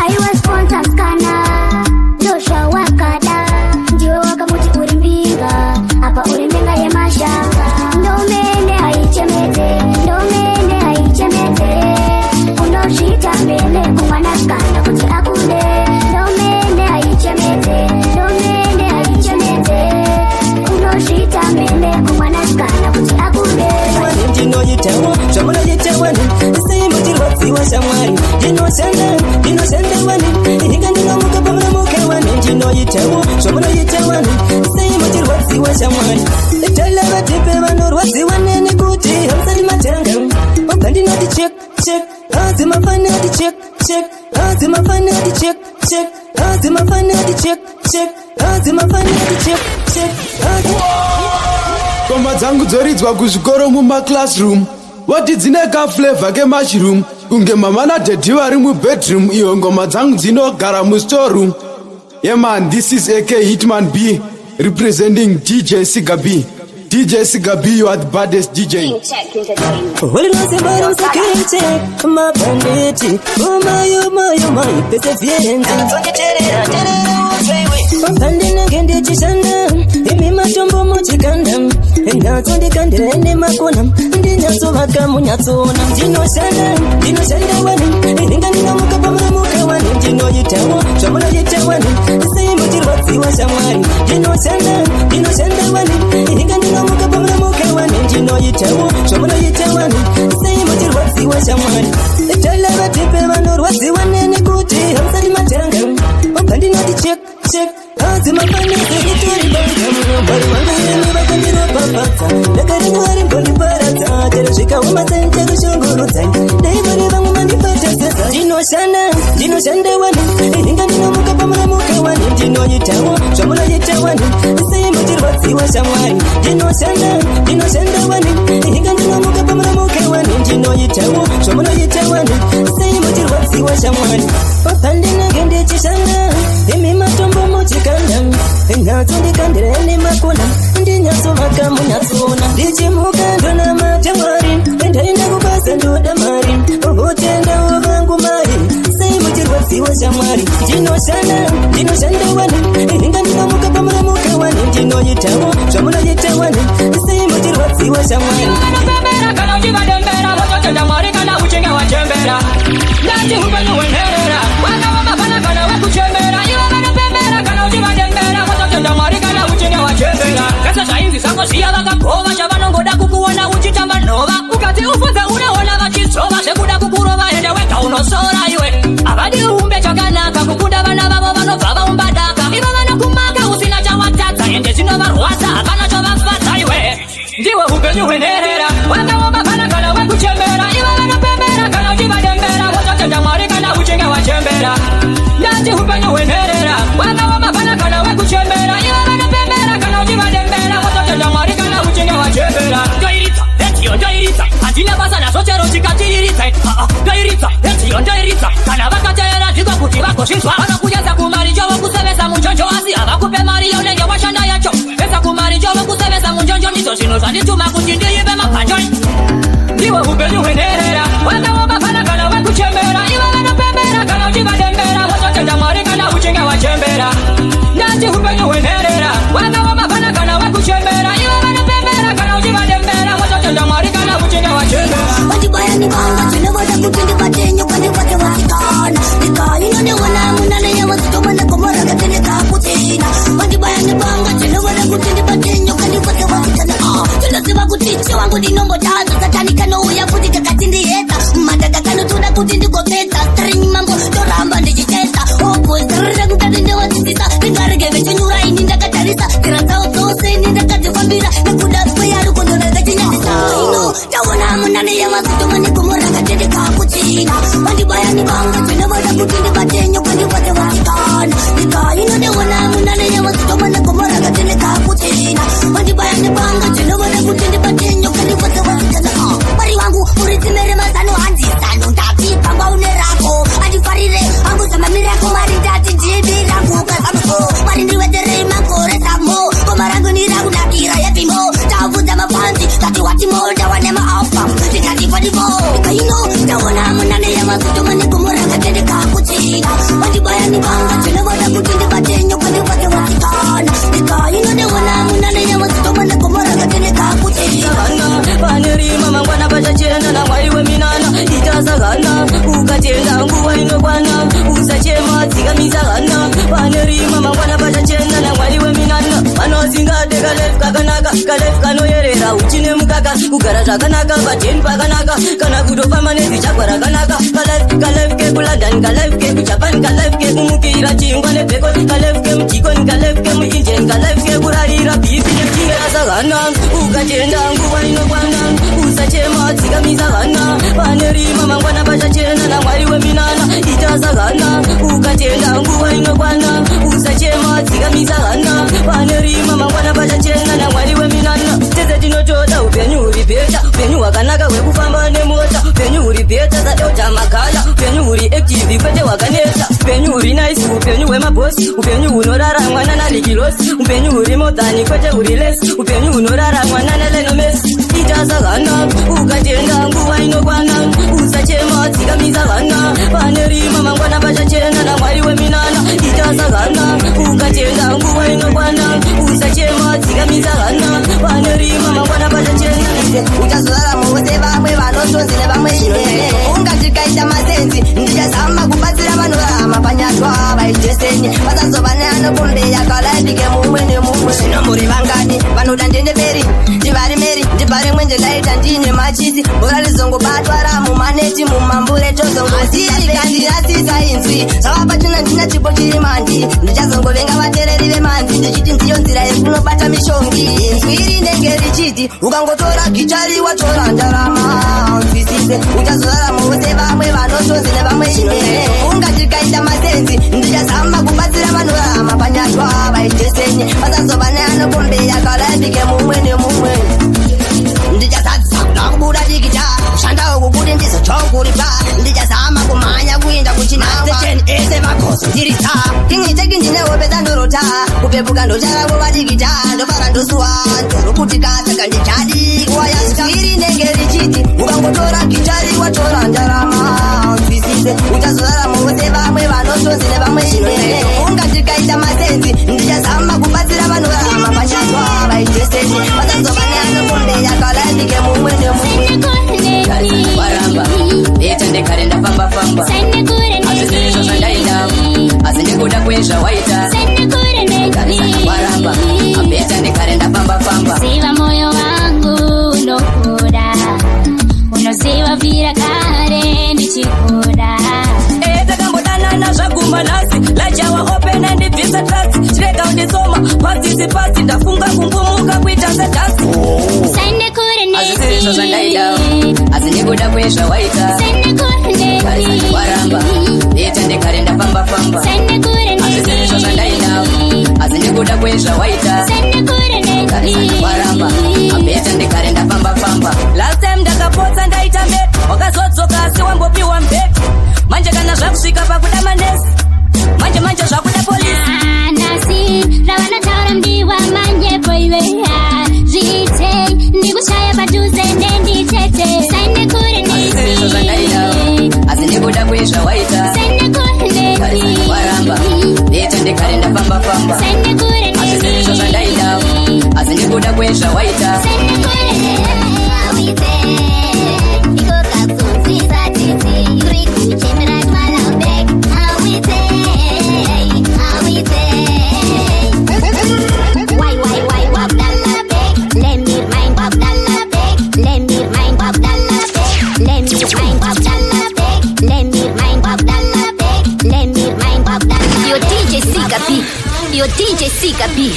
aiwasponsa msikana ndozvawakada ndiwe wakamuti uri mbinga apa uri mbinga yemashanga ndomene aichemedze unozvita mene kumwanasikana kuti akude ndomene aichemedze unozvita mene kumwanasikana kuti akude ndinoyitewo zvamunoyitewani seimutirwadziwa shamwari ndinoshandewani inga ndinomuka pamuremukewani ndinoyitewo zvamunoyitewani seimutirwadziwa shamwari talavatepe vanorwadziwa neni kuti hamsari matanga obva ndinoti chek adzimafanati chek adzimafanati chek adzimafanati chek adzimafanati chek ngoma dzangu dzoridzwa kuzvikoro mumaclassroom wati dzine kaflavor kemushroom kunge mama nadhedhi vari mubedroom iyo ngoma dzangu dzinogara mustoreroom yeman this is AK Hitman B representing DJ Siga B. DJ Siga B, you are the baddest DJ. matombo muchikanda enatso ndikandira ene makona ndinyatsovaka munyatsona ndinoshanda wani ndinga ndinamuka pamuramuka wani ndinoyitawo zvamunoyita wani seimutirwadziwa shamwari ndinoshanda wani ndinga ndinamuka pamuramuka wani ndinoyitawo zvamunoyita wani seimutirwadziwa shamwari talavatepe vanorwadziwa neni kuti hamsari matanga obva ndinoti chek adzimafanisi itori banga mwari vangairemi vakandiropapatsa ndakarinwari mboniparadza chero zvikaumadzani chakushongorodzani daivari vamwe mandipatasesa ndinoshanda wani inga ndinomuka pamuramuka wani ndinoyitawo zvamunoyita wani seimutirwadziwa shamwari ndinoshanda wani inga ndinomuka pamuramuka wani ndinoyitawo zvamunoyita wani seimutirwadziwa shamwari papandinenge ndichishanda imi matombo muchikanda enatso ndikandira ene makona ndinyatsovaka munyatsona ndichimuka ndona matemwari endaenda kubasa ndoda mari utendawo vangu mai seimutirwadziwa shamwari ndinoshanda wani inga ndinomuka pamuramuka wani ndinoyitawo zvamunoyita wani seimutirwadziwa shamwari kana uchivadembera wototenda mwari kana uchinge wachembera ndati upenyu wenherera wakawa mafanakana wekuchembera iwe vanopembera kana uchivadembera wototenda mwari kana uchinge wachembera kasa zvainzi zvakoziya vakagova chavanongoda kukuona uchitamba nhova ukati ufudze unoona vachizova zvekuda kukurova ende wega unosora iwe havadi umbe chakanaka kukunda vana vavo vanobva vaumba daka ivo vanokumaka usina chawatadza ende zvinovarwadza hapana chovafadza iwe ndiwe upenyu hwenherera side Ndairitsa, etiyo ndairitsa Kana vakatera zvigo kuti vagozvinzwa Vanokunyanza kumari njovo kusevesa munjonjo Asi havakupe mari yaunenge washanda yacho Vesa kumari njovo kusevesa munjonjo Ndizvo zvinhu zvandituma kuti ndiive mapanjoi Iwe upenyu hwenherera Wakaoma fana kana vakuchembera Iwe vanopembera kana uchivadembera Wazotenda mwari kana uchinge wachembera Ndati upenyu hwenherera Wakaoma fana kana vakuchembera Iwe vanopembera kana uchivadembera Wazotenda mwari kana uchinge wachembera Watibaya ni banga Tunawada kutindi batenyo Kani wate watikana Nika inone wana munane ya wasitoma na komora Katene kakutina Watibaya ni banga Tunawada kutindi batenyo Kani wate watikana Tunasiwa kutiche wangu ni nombo tazo Satani kano uya putika katindi yeta Madaga kano tuna kutindi kopeta Starini mambo Doramba ndijiteta Opo Starra kukatinde wasitisa Ningarege vecho nyura ininda katarisa Kirata otose ininda katifambira Nekuda bayaru kondona kachinyatisa Ino Tawana munane ya wasitoma ni komora Katene kakutina Watibaya ni banga Tunawada kutindi batenyo Kani wate watikana Nika inone wana munane ya wasitoma ni komora Katene kakutina Watibaya ni banga Tunawada kutindi batenyo Kani wate watikana Mari wangu uritimere mazano hanzi Sano ndati pangwa unerako Adifarire Angu sama mirako Mari ndati jibi rangu Kasamuko Mari ndiwetere makore samo Komarangu niragu nakira yepimo Tavuza mafanzi Tati wati molda wanema alfa Tikati fadimo Ikaino Tawana munane ya masutuma ni kumura Katende kakutina Watibaya ni banga Tunawada kutindi batenyo Kani wate watikana Ikaino Tawana munane ya masutuma ni kumura Katende kakutina Panerima mangwana pachachena na mwaiwe minana Itasagana ukatenda nguwa inokwana Usachema tsikamizagana Panerima mangwana pachachena na mwaiwe minana Vanozingade kalefu kakanaka Kalefu kanoyerera uchine mukaka Kugara zvakanaka pateni pakanaka Kana kutofamba nezichagwa rakanaka Kalefu ke kuLondon Kalefu ke kuJapan Kalefu ke kumukira chingwa nebheko Kalefu ke mujikoni Kalefu ke muIndian Kalefu ke kurarira bifi nechingera sagana Ukatenda nguwa inokwana Usachema tsikamisa vana Panerima mangwana pachachena na mwari weminana Itasagana ukatenda nguwa inokwana Usachema tsikamisa vana Panerima mangwana pachachena na mwari weminana Tese tinotoda upenyu uri beta Upenyu wakanaka wekufamba nemota Upenyu uri beta sadota makaya Upenyu uri active kwete wakaneta Upenyu uri nice upenyu wemabosi Upenyu unorara mwana nalikilosi Upenyu uri modani kwete uri less Upenyu unorara mwana nalenomesi Itasagana ukatenda nguwa inokwana Usachema tsikamisa vana Panerima mangwana pachachena na mwari weminana Itasagana ukatenda nguwa inokwana Usachema tsikamisa vana Panerima mangwana pachachena Uchazorara muwose vamwe vanotonzi nevamwe ine Ungatikaita masenzi Ndichazama kubatsira vanorama panyatwa vaijeseni Vasazova neanokumbeya kalaidike mumwe nemumwe Zvino muri vangani vanoda ndende mberi Ndivari meri ndibhare mwenje ndaita ndine machisi Bora rizongobatwa ramumaneti mumambure tozongoziikandirasisa inzwi Zvavapachina ndina chipo chiri mandi Ndichazongovenga vatereri vemandi Ndichiti ndiyo nzira yekunobata mishongi Inzwi rinenge richiti ukangotora gichari watora ndarama Nzwisise uchazorara muwose vamwe vanotonzi nevamwe ine Ungatikaita masenzi ndichazama kubatsira vanorama panyatwa vaijeseni Vasazova neanokombeya kalaidike mumwe nemumwe Ndichazadzisa kuda kubuda digita Shandawo kukuti ndizotokuripa Ndichazama kumanya kuinda kuchinawa Secheni ese vakoso ndirita Tingiteki ndinewopeza ndorota Kupepuka ndochara kuva digita Ndofara ndosuwa ndorokuti kasaka ndichadi Wayaswiri nenge richiti Ukangotora gitari watora ndarama Nzwisise uchazorara muwose vamwe vanotonzi nevamwe ine Ungatikaita masenzi Ndichazama kubatsira vanorama panyatwa vaijeseni Vasazova neanokombeya kalaidike mumwe nemumwe Waramba Beta ndekare ndafamba famba Azizire zvozvandaida Asi ndikuda kwezva waita Waramba Beta ndekare ndafamba famba Siva moyo wangu unokuda Unoziva vira kare ndichikuda Takambodanana zvaguma nhasi Lajawa open and ndibvisa trasi Chirega undisoma padzisi pasi Ndafunga kumbumuka kuita sedhasi Azizire zvozvandaida Asi ndikuda kwezva waita Waramba Beta ndekare ndafamba famba Azizire zvozvandaida Asi ndikuda kwezva waita Waramba Beta ndekare ndafamba famba Last time ndakapotsa ndaita mbet Wakazodzoka Yo DJ Sika B.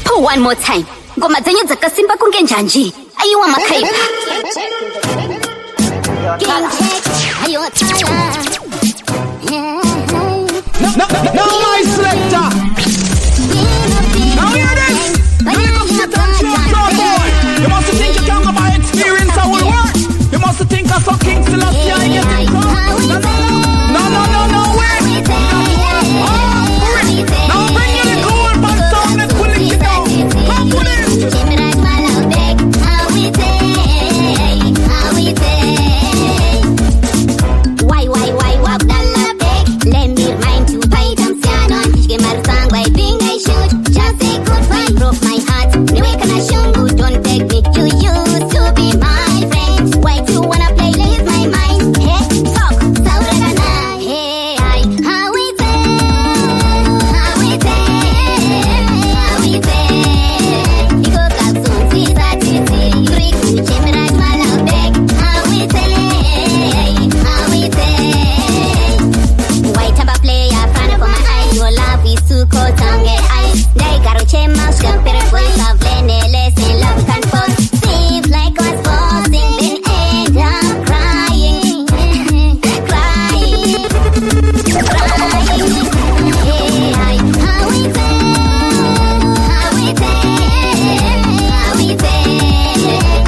Pull one more time. Ngoma zenyu dzakasimba kunge njanji. Ayiwa makaiba. King check. Ayo tala. No, my selector. Now hear this. When it comes to control, boy, you must think you can go by experience how it works. You must think of fucking Selassie and get it done. No, wait. Now bring in the cool but sound, let's pull it down. Come pull it. Why, walk down the back. Let me remind you, by them stand on. Get my song, I think I should just say goodbye. Broke my heart. No way can I show you, don't take me. You used to be my friend. Why do you wanna play with my mind? Hey, talk, Sauragana. Hey, how we You go back soon, see that it's it. Break me, Jimmy, right, my love back. How we White taba player, fan for my eyes. Your love is too cold, tongue and ice. They got a chain mouse, compare voice of Lenny, listen, love can fall. Seems like what's forcing, then end up crying. Crying. Hey, how we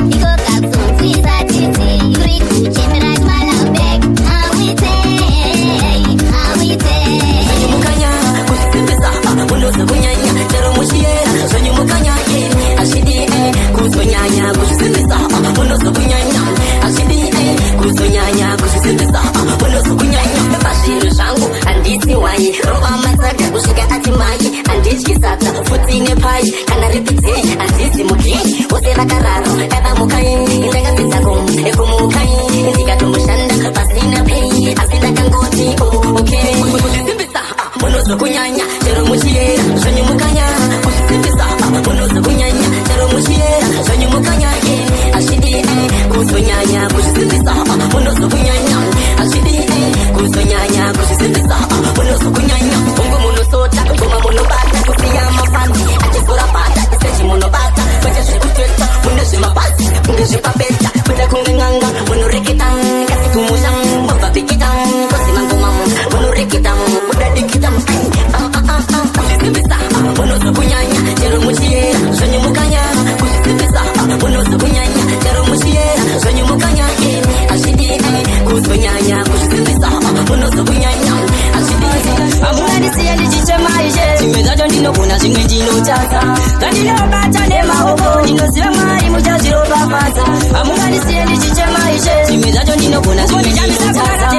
You go back soon, see that it's it. You read to Jimmy, right, my love back. How we Mukanya, kusipesa, unoza bunyanya, tero mushiera, sonyo mukanya, ashidi, kusonyanya, kusipesa, unoza bunyanya, ashidi, kusonyanya, kusipesa, unoza bunyanya, bashiru shangu, andisi wai, roba mataka, kushika atimai, andishki sata, futine pai, kana repite, andisi muki, usera kararo, eba mukai, indega pizagum, eko mukai, indiga tumushanda, pasina pay, asina kangoti, okay. Unoza kunyanya, tero mushiera, sonyo mukanya, kusipesa, unoza kunyanya, tero mushiera, sonyo mukanya, ashidi, kusonyanya, kusipesa, unoza kunyanya, ashidi, kusonyanya, kusipesa, unoza kunyanya, ungu munosota, ngoma munobata, kusiya mafanzi, akifura pata, iseji munobata, kwacha shikuteta, uneshi mapasi, ungeshi papeta, kuta kungenganga, unoreketan, kasi kumusang, baba bikitan, kosi mangumam, unoreketan, udadikitan, unoza kunyanya, tero mushiera, sonyo mukanya, kusipesa, unoza kunyanya, tero mushiera, sonyo mukanya, ashidi, kusonyanya, kusipesa, unoza kunyanya, ashidi. Amuna siya ndichichemaije, chimezacho ndinogona zvimwe ndinotsatsa, ngandinobata nemaoko, ndinoziva mwari muchaziro bafasa. Amuna siya ndichichemaije, chimezacho ndinogona zvimwe ndinotsatsa,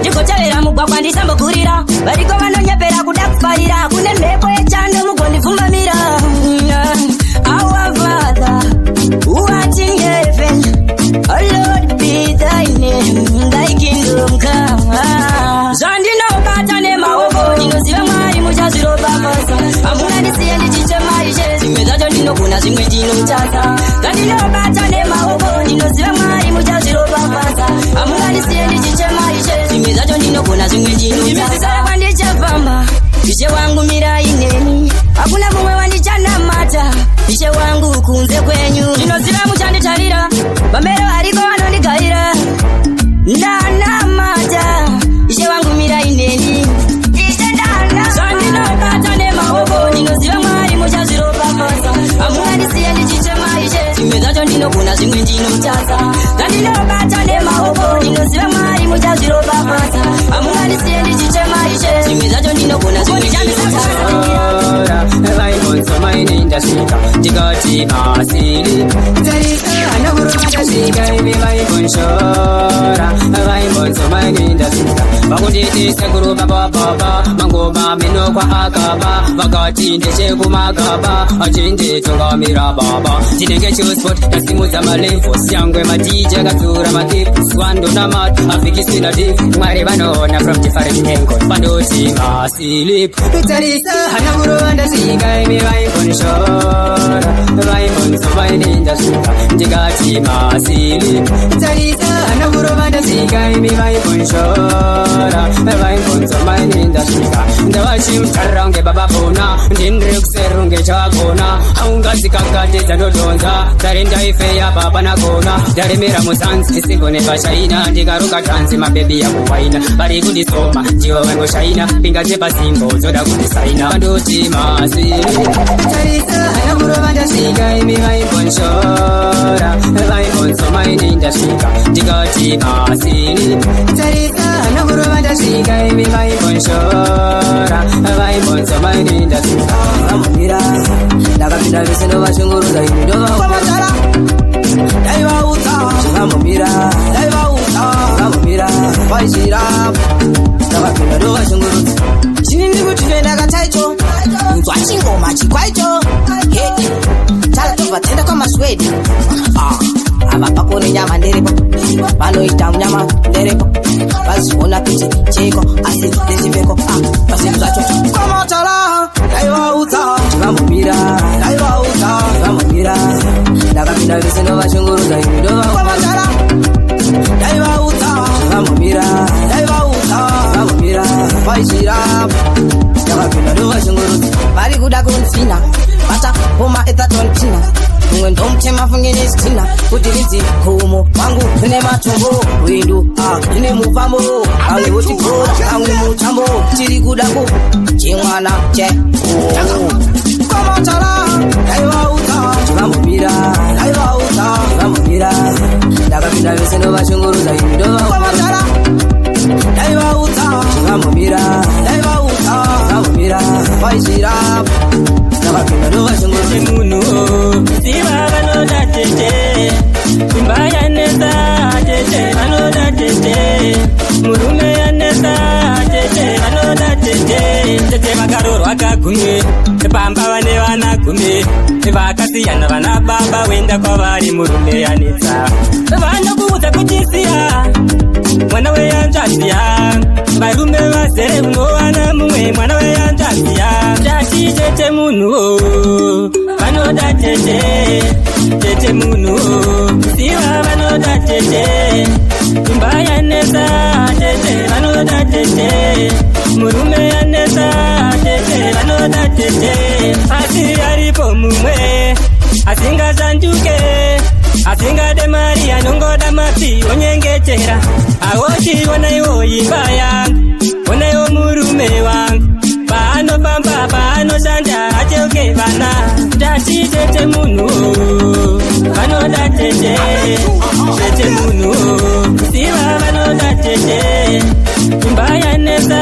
ndikotevera mugwagwa ndisambogurira, variko vanonyepera kuda kufarira, kune mhepo yechando mugondipfumbamira. Our Father, who art in heaven, oh Lord be thy name, thy kingdom come. Zvandinobata nemaoko, ndinoziva mwari muchaziro bafasa. Amuna ndisiye ndichichemaije, zvimwe zvacho ndinogona zvimwe ndinotsatsa, ngandinobata nemaoko, ndinoziva mwari muchaziro bafasa. Amuna ndisiye ndichichemaije, zvimwe zvacho ndinogona zvimwe ndinotsatsa. Kwandichavamba Ishe wangu mirai neni, hakuna mumwe wandichanamata. Ishe wangu kunze kwenyu, ndinoziva muchanditarira, pambero hariko vanondigaira. Ndanamata, ishe wangu mirai neni, ishe ndana zvandinobata nemaoko, ndinoziva mwari muchaziro bafasa. Amuna ndisiye ndichichemaije, zvimwe zvacho ndinogona zvimwe ndinotsatsa, ngandinobata nemaoko, ndinoziva mwari muchaziro bafasa. Amuna ndisiye ndichichemaije, zvimwe zvacho ndinogona zvimwe ndinotsatsa. Vaibonzo maine ndasvika, ndikati asiri tarisa anakurumandasvika, ive vaibonshora. Vaibonzo maine ndasvika, vakunditi sekuru baba, mangoma minokwa akaba, vakati ndechekumakaba, achinditungamira baba. Ndinenge chusport ndasimudza malevels, yangwe madj akadzura makips, wandonamata afikisina div, mwari vanoona from different angles, pandoti masilip tarisa anakurumandasvika, ive vaibonshora. Vaibonzo maine ndasvika, ndikati masilip tarisa Nakurubanda sika imi vaimbonshora vaimbonzomani ndasvika ndavachimtarira baba bona ndindiri kuserunge chakona aungasikakatedza ndodonza dare ndaifeya baba nakona ndaremera muzanzi isigone pashaina ndikaruka tanzi mabebi yakuwaina vari kundisoma ndivo vangoshaina pinga dzepasimbo dzoda kundisaina vandoti masi tarisa nakurubanda sika imi vaimbonshora vaimbonzomaini ndasvika ndikati masini tarisa nakurova ndasvika imi vaimbonshora vaimbonzomaini ndasvika vamumira ndakapinda vese ndovashungurudza imi ndovakwamadzara ndaivaudza vamumira ndaivaudza vamumira vaishira ndakapinda ndovashungurudza chini ndikuti ndakataicho unzwa chingoma chikwaicho heke talatobva tenda kwamaswedi ava pakone nyama nderepo vanoita nyama nderepo vaziona kuti cheko asi ndechipeko pasinhu zvacho kwamatara ndaivaudza ndivamumira ndaivaudza ndivamumira ndakapinda vese ndovashungurudza imi ndovakwamatara ndaivaudza ndivamumira ndaivaudza ndivamumira vaishira ndakapinda ndovashungurudza vari kuda kunzvina bata poma etatontina mumwe ndomutema fungenestina kuti ridzi khomo wangu tine matombo windu ine mupambo amwe woti bhora amwe mutambo tiri kuda ku chimwana che kwamatara ndaivaudza ndivamumira ndaivaudza ndivamumira ndakapinda vese ndovashungurudza imi ndovakwamatara ndaivaudza ndivamumira ndaivaudza ndivamumira vaishira ndakapinda ndovashungurudza munhu siva vanoda tete imba yanesa tete vanoda tete murume yanesa tete vanoda tete tete vakarorwa kagumwe pamba vane vana gumwe vakasiyana vana baba wenda kwavari murume yanetsa vanokuudza kuchisiya mwana weyanzvaziya varume vazere unovana mumwe mwana weyanzvaziya tati tete munhu vanoda tete tete munhu siva vanoda tete imba yanesa tete vanoda tete murume yanesa tete vanoda tete asi aripo mumwe asingazanduke asingade mari anongoda mapi onyengetera awoti onaiwo imba yangu onaiwo murume wangu paanofamba paanoshanda acheuke vana tati tete munhu vanoda tete tete munhu siva vanoda tete imba yanesa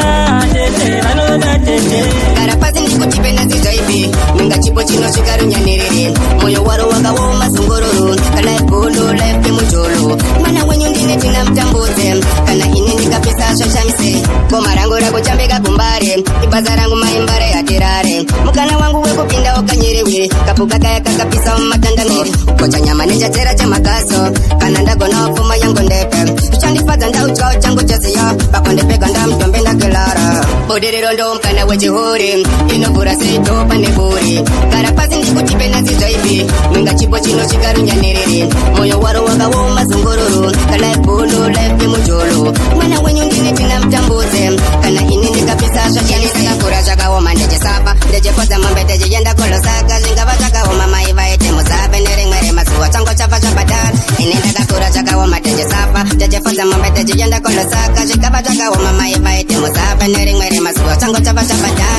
tete vanoda tete gara pasi ndikutipenda zidzaipi ninga chipo chinosvika runyanerere moyo waro wakaoma zongororo kana igondo laifte mujolo mwana wenyu ndine tina mutambudze kana ine ndikapisa zvashamise goma rangu rakuchambeka gumbare ibasa rangu maimbare yatirare mukana wangu wekupinda ukanyerewe kapuka kaya kakapisa mumatandamiri kocha nyama nechachera chemakaso kana ndagona pfuma yangu ndepe zvichandifadza ndautyao changu chosiya pakondepeka ndamutombe ndakelara budiriro ndomukana wechihuri inovhura seitopa neburi gara pasi ndikutipena zidzaipi ninga chipo chinosvika runyanerere moyo waro wakaoma zongororo kana igondo laifte mujolo mwana wenyu ndine tina mutambudze kana ine ndikapisa zvachandisakakura zvakaoma ndechisapa ndechifodza mombe techienda kolosaka zvingava zvakaoma mai vaite musape nerimwe remazuva chango chafa zvabhadhara ine ndakakura zvakaoma techisapa techifodza mombe techienda kolosaka zvingava zvakaoma mai vaite musape nerimwe remazuva chango chafa zvabhadhara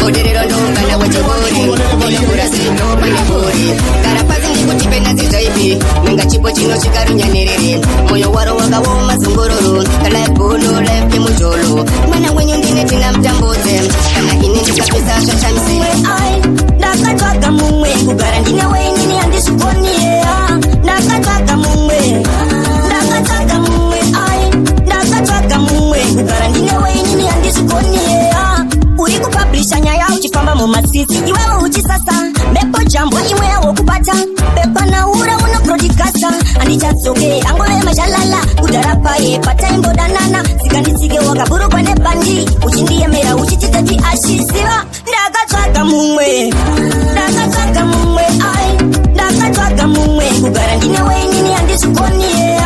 budiriro ndoungana wechihuri inokura seitopa neburi gara pasi ndikutipenda zidzaipi ninga chipo chinosvika runyanerere moyo waro wakaoma zongororo kana igondo laifte mujolo mwana wenyu ndine tina mutambudze kana ine ndikapisa zvashamise ndakatsvaga mumwe kugara ndine weinini handizvikoniye ndakatsvaga mumwe ndakatsvaga mumwe ndakatsvaga mumwe kugara ndine weinini handizvikoniye uri kupablisha nyaya uchifamba mumatsitsi iwewe uchisasa mbepo jambwa imwe yawo kubata bepanaura unoprodikasa handichatsoke angove mazhalala kudhara paye pataimbodanana sikanditsike wakaburukwa nebandi uchindiyemera uchititati ashiziva ndakatsvaga mumwe ndakatsvaga mumwe ndakatsvaga mumwe kugara ndine weinini handizvikoniye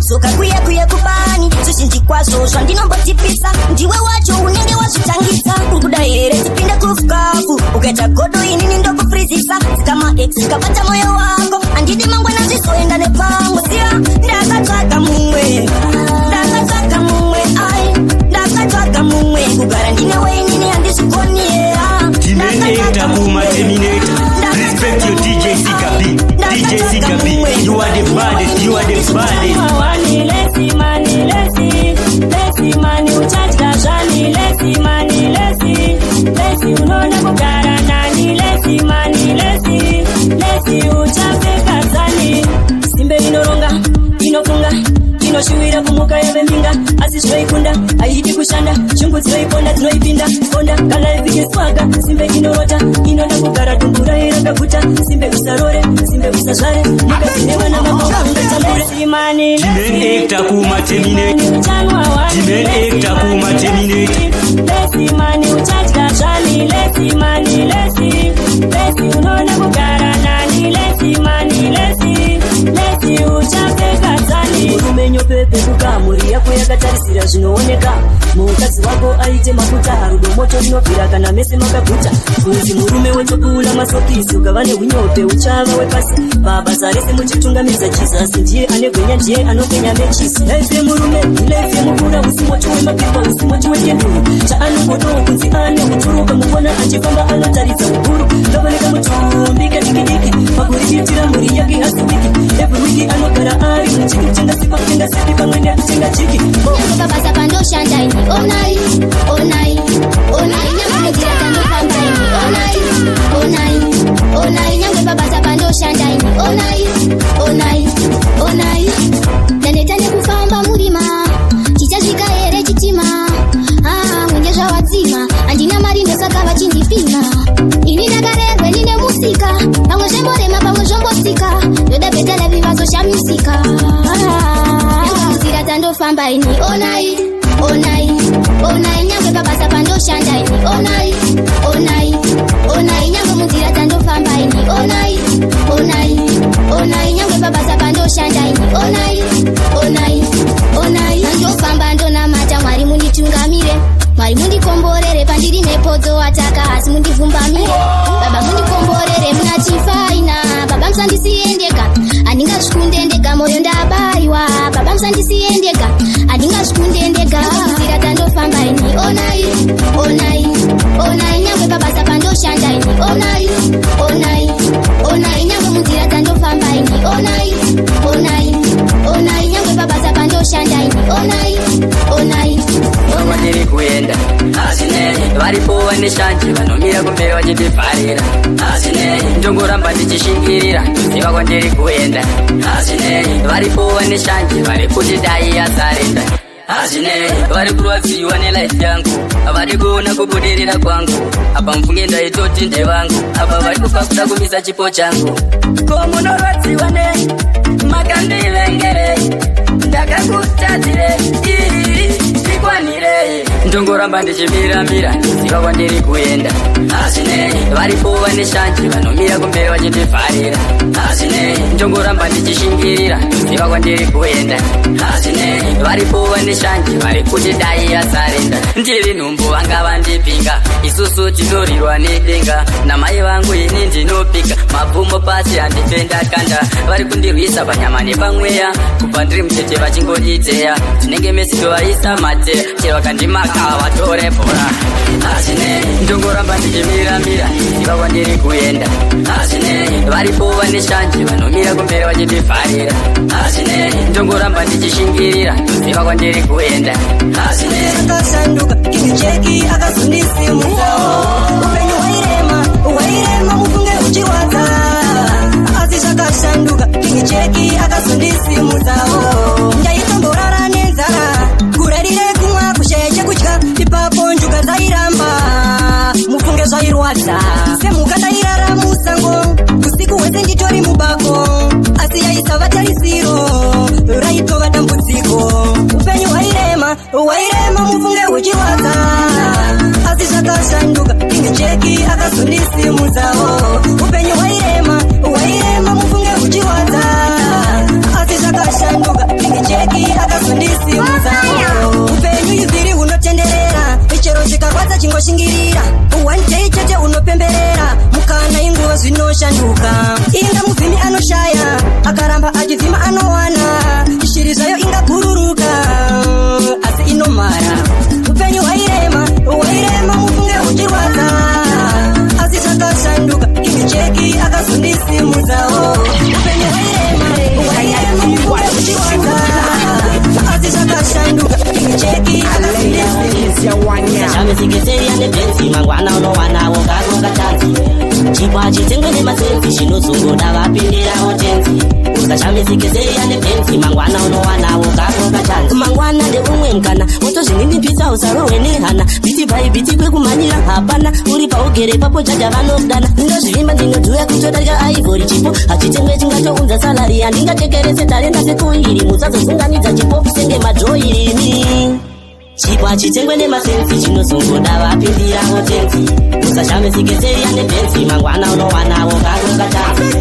kudzoka kuye kubani zvizhinji kwazvo zvandinombotipisa ndiwe wacho unenge wazvitangisa urikuda here tipinde kufukafu ukaita godo inini ndokufrizisa sikamaex kabata moyo wako handidi mangwana zvizoenda nepamwe ziva ndakatsvaga mumwe ndakatsvaga mumwe kugara ndinewe inini handizvikoni Terminator kuma Terminator. Respect your DJ Zika B. DJ Zika B. You are the baddest. You are the baddest. Lazy money, uchachka shani. Lazy money, lazy unona kugara nani. Lazy money, lazy uchapeka zani. Simbe inoronga, inofunga, inoshuwira kumuka yave mbinga. Asi shweikunda, haidi kushanda. Shungu tinoiponda, tinoipinda. Ponda, kala ivike swaga. Simbe inorota, inona kugara tumbura irakaguta. Simbe usarore, simbe usazvare. Nika sinewa na makonga ungatambure. Timen ekta kuma Terminator. Timen ekta kuma Terminator. Lazy money, uchachka shani. Lazy money, lazy unona kugara nani. Lazy money, lazy uchapeka zani. Urumenyo pepe kukamuri yako yakatarisira zvinooneka. Mukadzi wako aite mafuta rudo moto rinobvira kana mese makaguta. Kunzi murume wetopula masokisi ukava neunyope uchava wepasi. Pabasa rese muchitungamidza Jesus ndiye anegwenya ndiye anopenya mechisi. Life murume life mukura usimoto wemapepa usimoto wendenduru. Chaanogodowo kunzi ane kuturuka mukona achifamba anotaridza ukuru. Ndovaneka mutumbi kadikidiki pakurichitira muri yake asibiki. Every week anogara ari muchiki kutenga sipa kutenga sipi pamwe nekutenga chiki. Babasa pandoshanda ini onai nyamudzira tandofamba ini onai nyangwe babasa pandoshanda ini onai danetane kufamba murima chichasvika here chitima mwenje zvawadzima handina mari ndosaka vachindipima ini ndakarerwe nine musika pamwe zvemborema pamwe zvombosika ndoda bhetala vivazoshamisika nyamudzira tandofamba ini onai nyangwe babasa pandoshanda ini onai nyangwe munzira tandofamba ini onai nyangwe babasa pandoshanda ini onai ndofamba ndonamata mwari munditungamire mwari mundikomborere pandiri nepodzo ataka asi mundivhumbamire baba mundikomborere muna chifaina baba musandisiendeka handingazvikundendega moyo ndabayiwa baba musandisiendeka handingazvikundendega munzira tandofamba ini onai nyangwe babasa pandoshanda ini onai nyangwe munzira tandofamba ini onai nyangwe babasa pandoshanda ini onai kwandiri kuenda asinei varipo vane shanje vanomira kumberi vachindivharira asinei ndongoramba ndichishingirira ndoziva kwandiri kuenda asinei varipo vane shanje vari kuti dai yazarenda asinei vari kurwadziwa nelaifi yangu havari kuona kubudirira kwangu apa mfunge ndaitoti ndevangu apa vari kufa kuda kumisa chipo changu ko munorwadziwa nei makandivengerei ndakakutatirei ikwanirei ndongoramba ndichimiramira ndiziva kwandiri kuenda asinei varipo vane shanje vanomira kumberi vachindivharira asinei ndongoramba ndichishingirira ndiziva kwandiri kuenda asinei varipo vane shanje vari kuti dai yazarenda ndiri nhumbu vanga vandipinga isusu tinorirwa nedenga namai vangu ini ndinopika mabvumo pasi handipendakanda vari kundirwisa panyama nepamweya kubva ndiri mutete vachingoditeya tinenge mesi tovaisa mateya chero vakandimaka vatore bhora asinei ndongoramba ndichimiramira ndiziva kwandiri kuenda asinei varipo vane shanje vanomira kumberi vachindivharira asinei ndongoramba ndichishingirira ndiziva kwandiri kuenda asinei akasanduka kimicheki akazondisimusawo upenyu wairema mufunge uchiwadza asi zvakashanduka kimicheki akazondisimusawo ndaitomborara nenzara kurarire kumwa kushaya chekudya ipapo njuka dzairamba mufunge zvairwadza semhuka dairara musango usiku hwese nditori mubako asi yaisava tarisiro raitova dambudziko upenyu wairema mufunge uchiwadza asi zvakashanduka kimicheki akazondisimusawo upenyu wairema mufunge uchiwadza asi zvakashanduka kimicheki muzao upenye Shamesikeseriane pensi mangwana unowana wogaroga tanzi chipwa chitengwe nemasensi chinozongoda vapindira hotenzi usashamesikeseriane pensi mangwana unowana wogaroga tanzi mangwana ndeumwe mkana otozvininimbisa usarohwe nehana biti bai biti kwekumanyira hapana uri paugere papo jaja vanodana ndozvivimba ndinodhuya kutodarika aivhori chipo hachitengwe chingatounza salari handingatekerese tarenda sekuiri musazozunganidza chipofu senge madhoirini chipwa chitengwe nemasensi chinozongoda vapindira hotenzi usashamesikeseriane pensi mangwana unowanawo garoga tanzi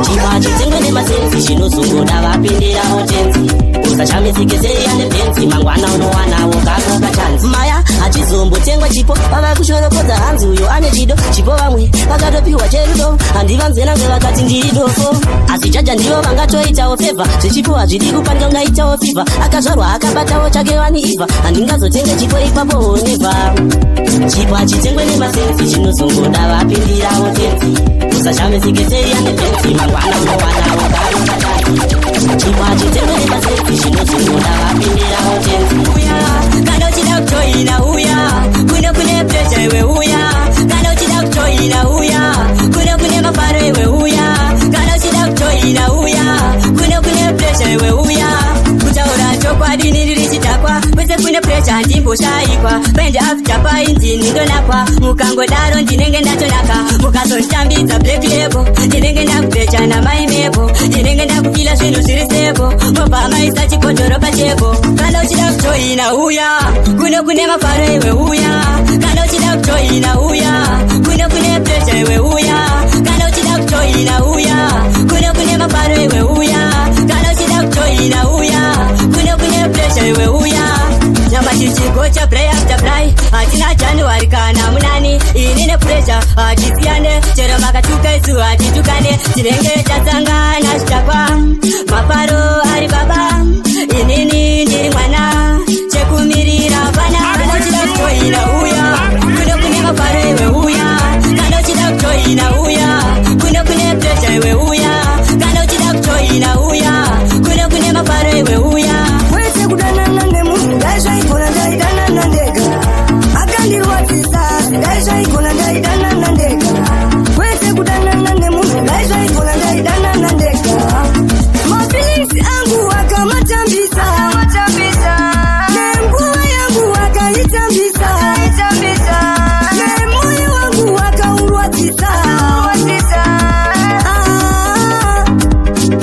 chipwa chitengwe nemasensi chinozongoda vapindira hotenzi usashamesikeseriane pensi mangwana unowanawo garoga tanzi maya hachizombotengwa chipo vava kushoropodza hanzi uyo ane chido chipo vamwe vakatopiwa cherudo handivanzenange vakati ndiri dofo asi jaja ndivo vangatoitawo fevha zvechipo hazvidi kupandika ungaitawo fivha akazvarwa akabatawo chake vani ivha handingazotenge chipo ipapo honevha chipo hachitengwe nemasensi chinozongoda vapindira hotenzi usashamesikeseriane pensi mangwana unowanawo garoga tanzi chipo hachitengwe nemasensi chinozongoda vapindira hotenzi kana uchida kutoina uya kune presha iwe uya kana uchida kutoina uya kune mafaro iwe uya kana uchida kutoina uya kune presha iwe uya kutaura chokwadi niri chitakwa kwese kune presha handimboshaikwa paende after painjini ndonakwa mukangodaro ndinenge ndatonaka mukazonditambidza black label ndinenge ndakupecha namai mebo ndinenge ndakufila zvinhu zviri sebo mobva maisa chibhodhoro pachebo kana uchida kutoina uya kune mafaro iwe uya kana uchida kutoina uya kune presha iwe uya kana uchida kutoina uya kune mafaro iwe uya kana uchida kutoina uya kune presha iwe uya nyama chichigocha play after play hatina january kana munani ini ne pressure hatisiyane chero makatuka isu hatitukane tinenge tatsangana zvitakwa mafaro ari baba inini ndiri mwana chekumirira pana kana uchida kutoina uya kune mafaro iwe uya kana uchida kutoina uya kune pressure iwe uya kana uchida kutoina uya kune mafaro iwe uya wese kudanana nemunhu ndaizvaigona ndaidanana ndega akandirwadzisa ndaizvaigona ndaidanana ndega wese kudanana nemunhu ndaizvaigona ndaidanana ndega mafilisi angu akamatambisa nenguva yangu akaitambisa nemoyo wangu akaurwadzisa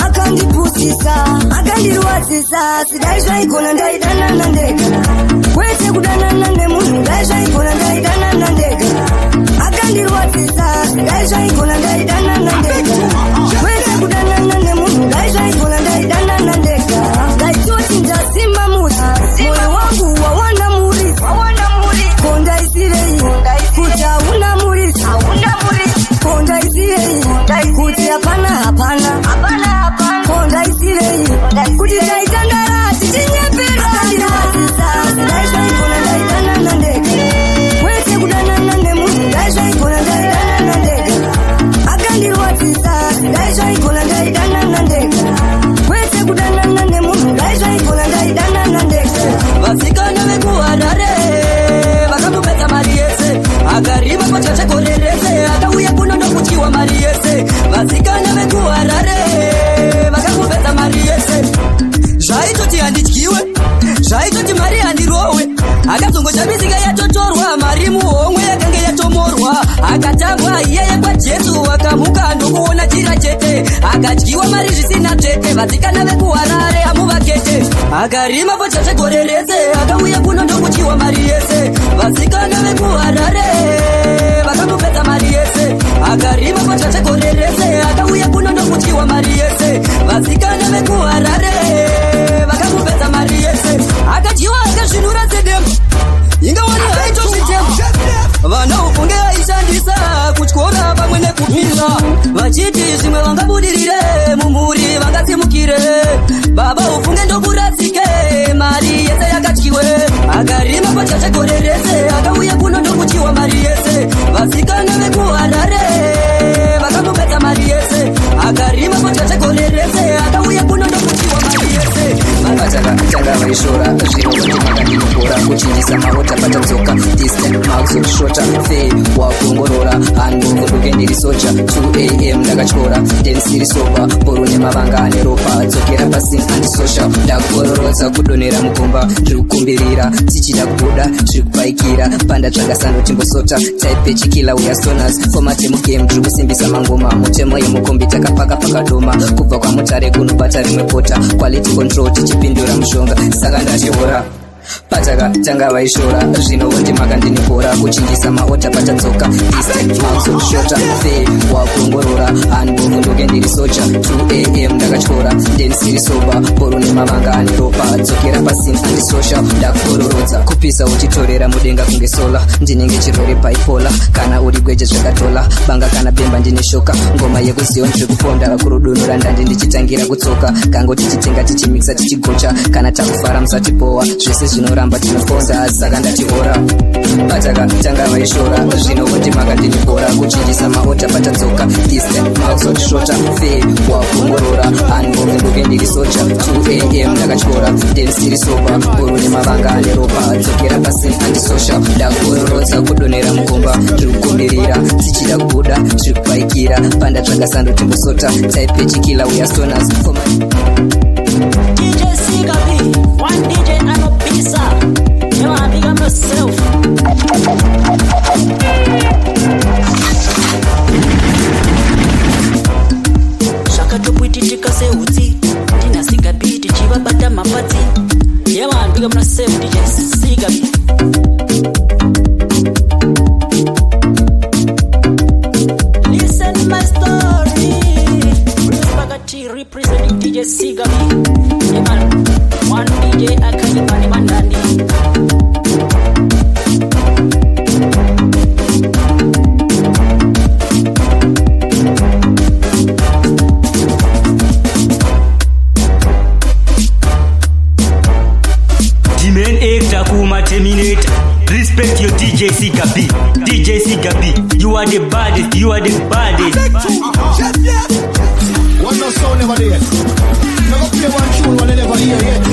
akandipusisa akandirwadzisa sidaizvaigona ndaidanana ndega wese kudanana nemunhu ndaizvaigona ndaidanana ndega akandirwadzisa sidaizvaigona ndaidanana ndega wese kudanana nemunhu ndaizvaigona ndaidanana ndega ndaitoti ndasimba musi moyo wangu wawana murisi kondaisirei kuti hauna murisi kondaisirei kuti hapana kondaisirei kuti taitandara tichinyepera ndaizvaigona ndaidanana ndega wese kudanana nemunhu ndaizvaigona ndaidanana ndega akandirwadzisa ndaizvaigona ndaidanana ndega wese kudanana nemunhu ndaizvaigona ndaidanana ndega vasikana vekuharare vakamupedza mari yese akarima pachachegorerese akauya kuno nokutiwa mari yese vasikana vekuharare vakamupedza mari yese zvaitoti handidyiwe zvaitoti mari handirohwe akazongoshamizika yatotorwa mari muhomwe yakange yatomorwa akatambwa iyeye kwajesu akamuka ndokuona chira chete akadyiwa mari zvisina tsvete vasikana vekuharare hamuvakete akarima pachachegorerese akauya kuno ndokutiwa mari yese vasikana vekuharare vakamupedza mari yese akarima pachachegorerese akauya kuno ndokutiwa mari yese vasikana vekuharare vakamupedza mari yese akadyiwa akazvinura sedemba ingawani haitozvitema vana ufunge aishandisa kutyora pamwe nekupisa vachiti zvimwe vangabudirire mumhuri vangatsimukire baba ufunge ndokuratsike mari yese yakatyiwe akarima pachachegorerese akauya kuno ndokutiwa mari yese vasikana vekuharare vakamupedza mari yese hanbovunduke ndiri soja 2 am ndakachora then siri soba boru nemavanga ane ropa dzokera pasi antisocial ndakuororodza kudonhera mukomba ndiri kukumbirira tichida kubuda zviri kupaikira panda tsvakasando timbosota type chikila uya sonars format yemugame ndiri kusimbisa mangoma mutemo yemukombi takapaka pakadoma kubva kwamutare kunobata rimwe pota quality control tichipindura mushonga saka ndachihora pataka tanga vaishora zvino ndimaka ndinibhora kuchinjisa maota patadzoka shota fe wakuongorora hanbovunduke ndiri soja 2 am ndakatyora then siri soba boru nemavanga ane ropa dzokera pasi antisocial ndakuororodza kupisa uchitorera mudenga kunge sola ndinenge chirwere paipola kana uri gweje zvakatola banga kana bemba ndine shoka ngoma yekuziyo ndiri kuponda kurudunura ndandi ndichitangira kutsoka kango tichitenga tichimixa tichigocha kana takufara musatipowa zvese zvinoramba tinofonda saka ndatihora pataka tanga vaishora zvino ndimaka ndinibhora kuchinjisa maota patadzoka shota fe wakuongorora hanbovunduke ndiri soja 2 am ndakatyora then siri soba boru nemavanga ane ropa dzokera pasi antisocial ndakuororodza kudonhera mukomba ndiri kukumbirira tichida kubuda zviri kupaikira panda tsvakasando timbosota type chikila uya sonars DJ Sigabi, one DJ anopisa. You wanna big up yourself. Shakatopwititika seutsi Dina Sigabi tichivabata mapatsi. You wanna big up yourself, DJ Sigabi. Listen my story. Representing DJ Sigabi. Yeah man, one DJ akayibani mandani. Dimen Ekta Kuma Terminator. Respect your DJ Sigabi. DJ Sigabi, you are the baddest, you are the baddest. One no sound never there. Never play one tune one never hear yet.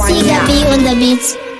Sigabi on the beat.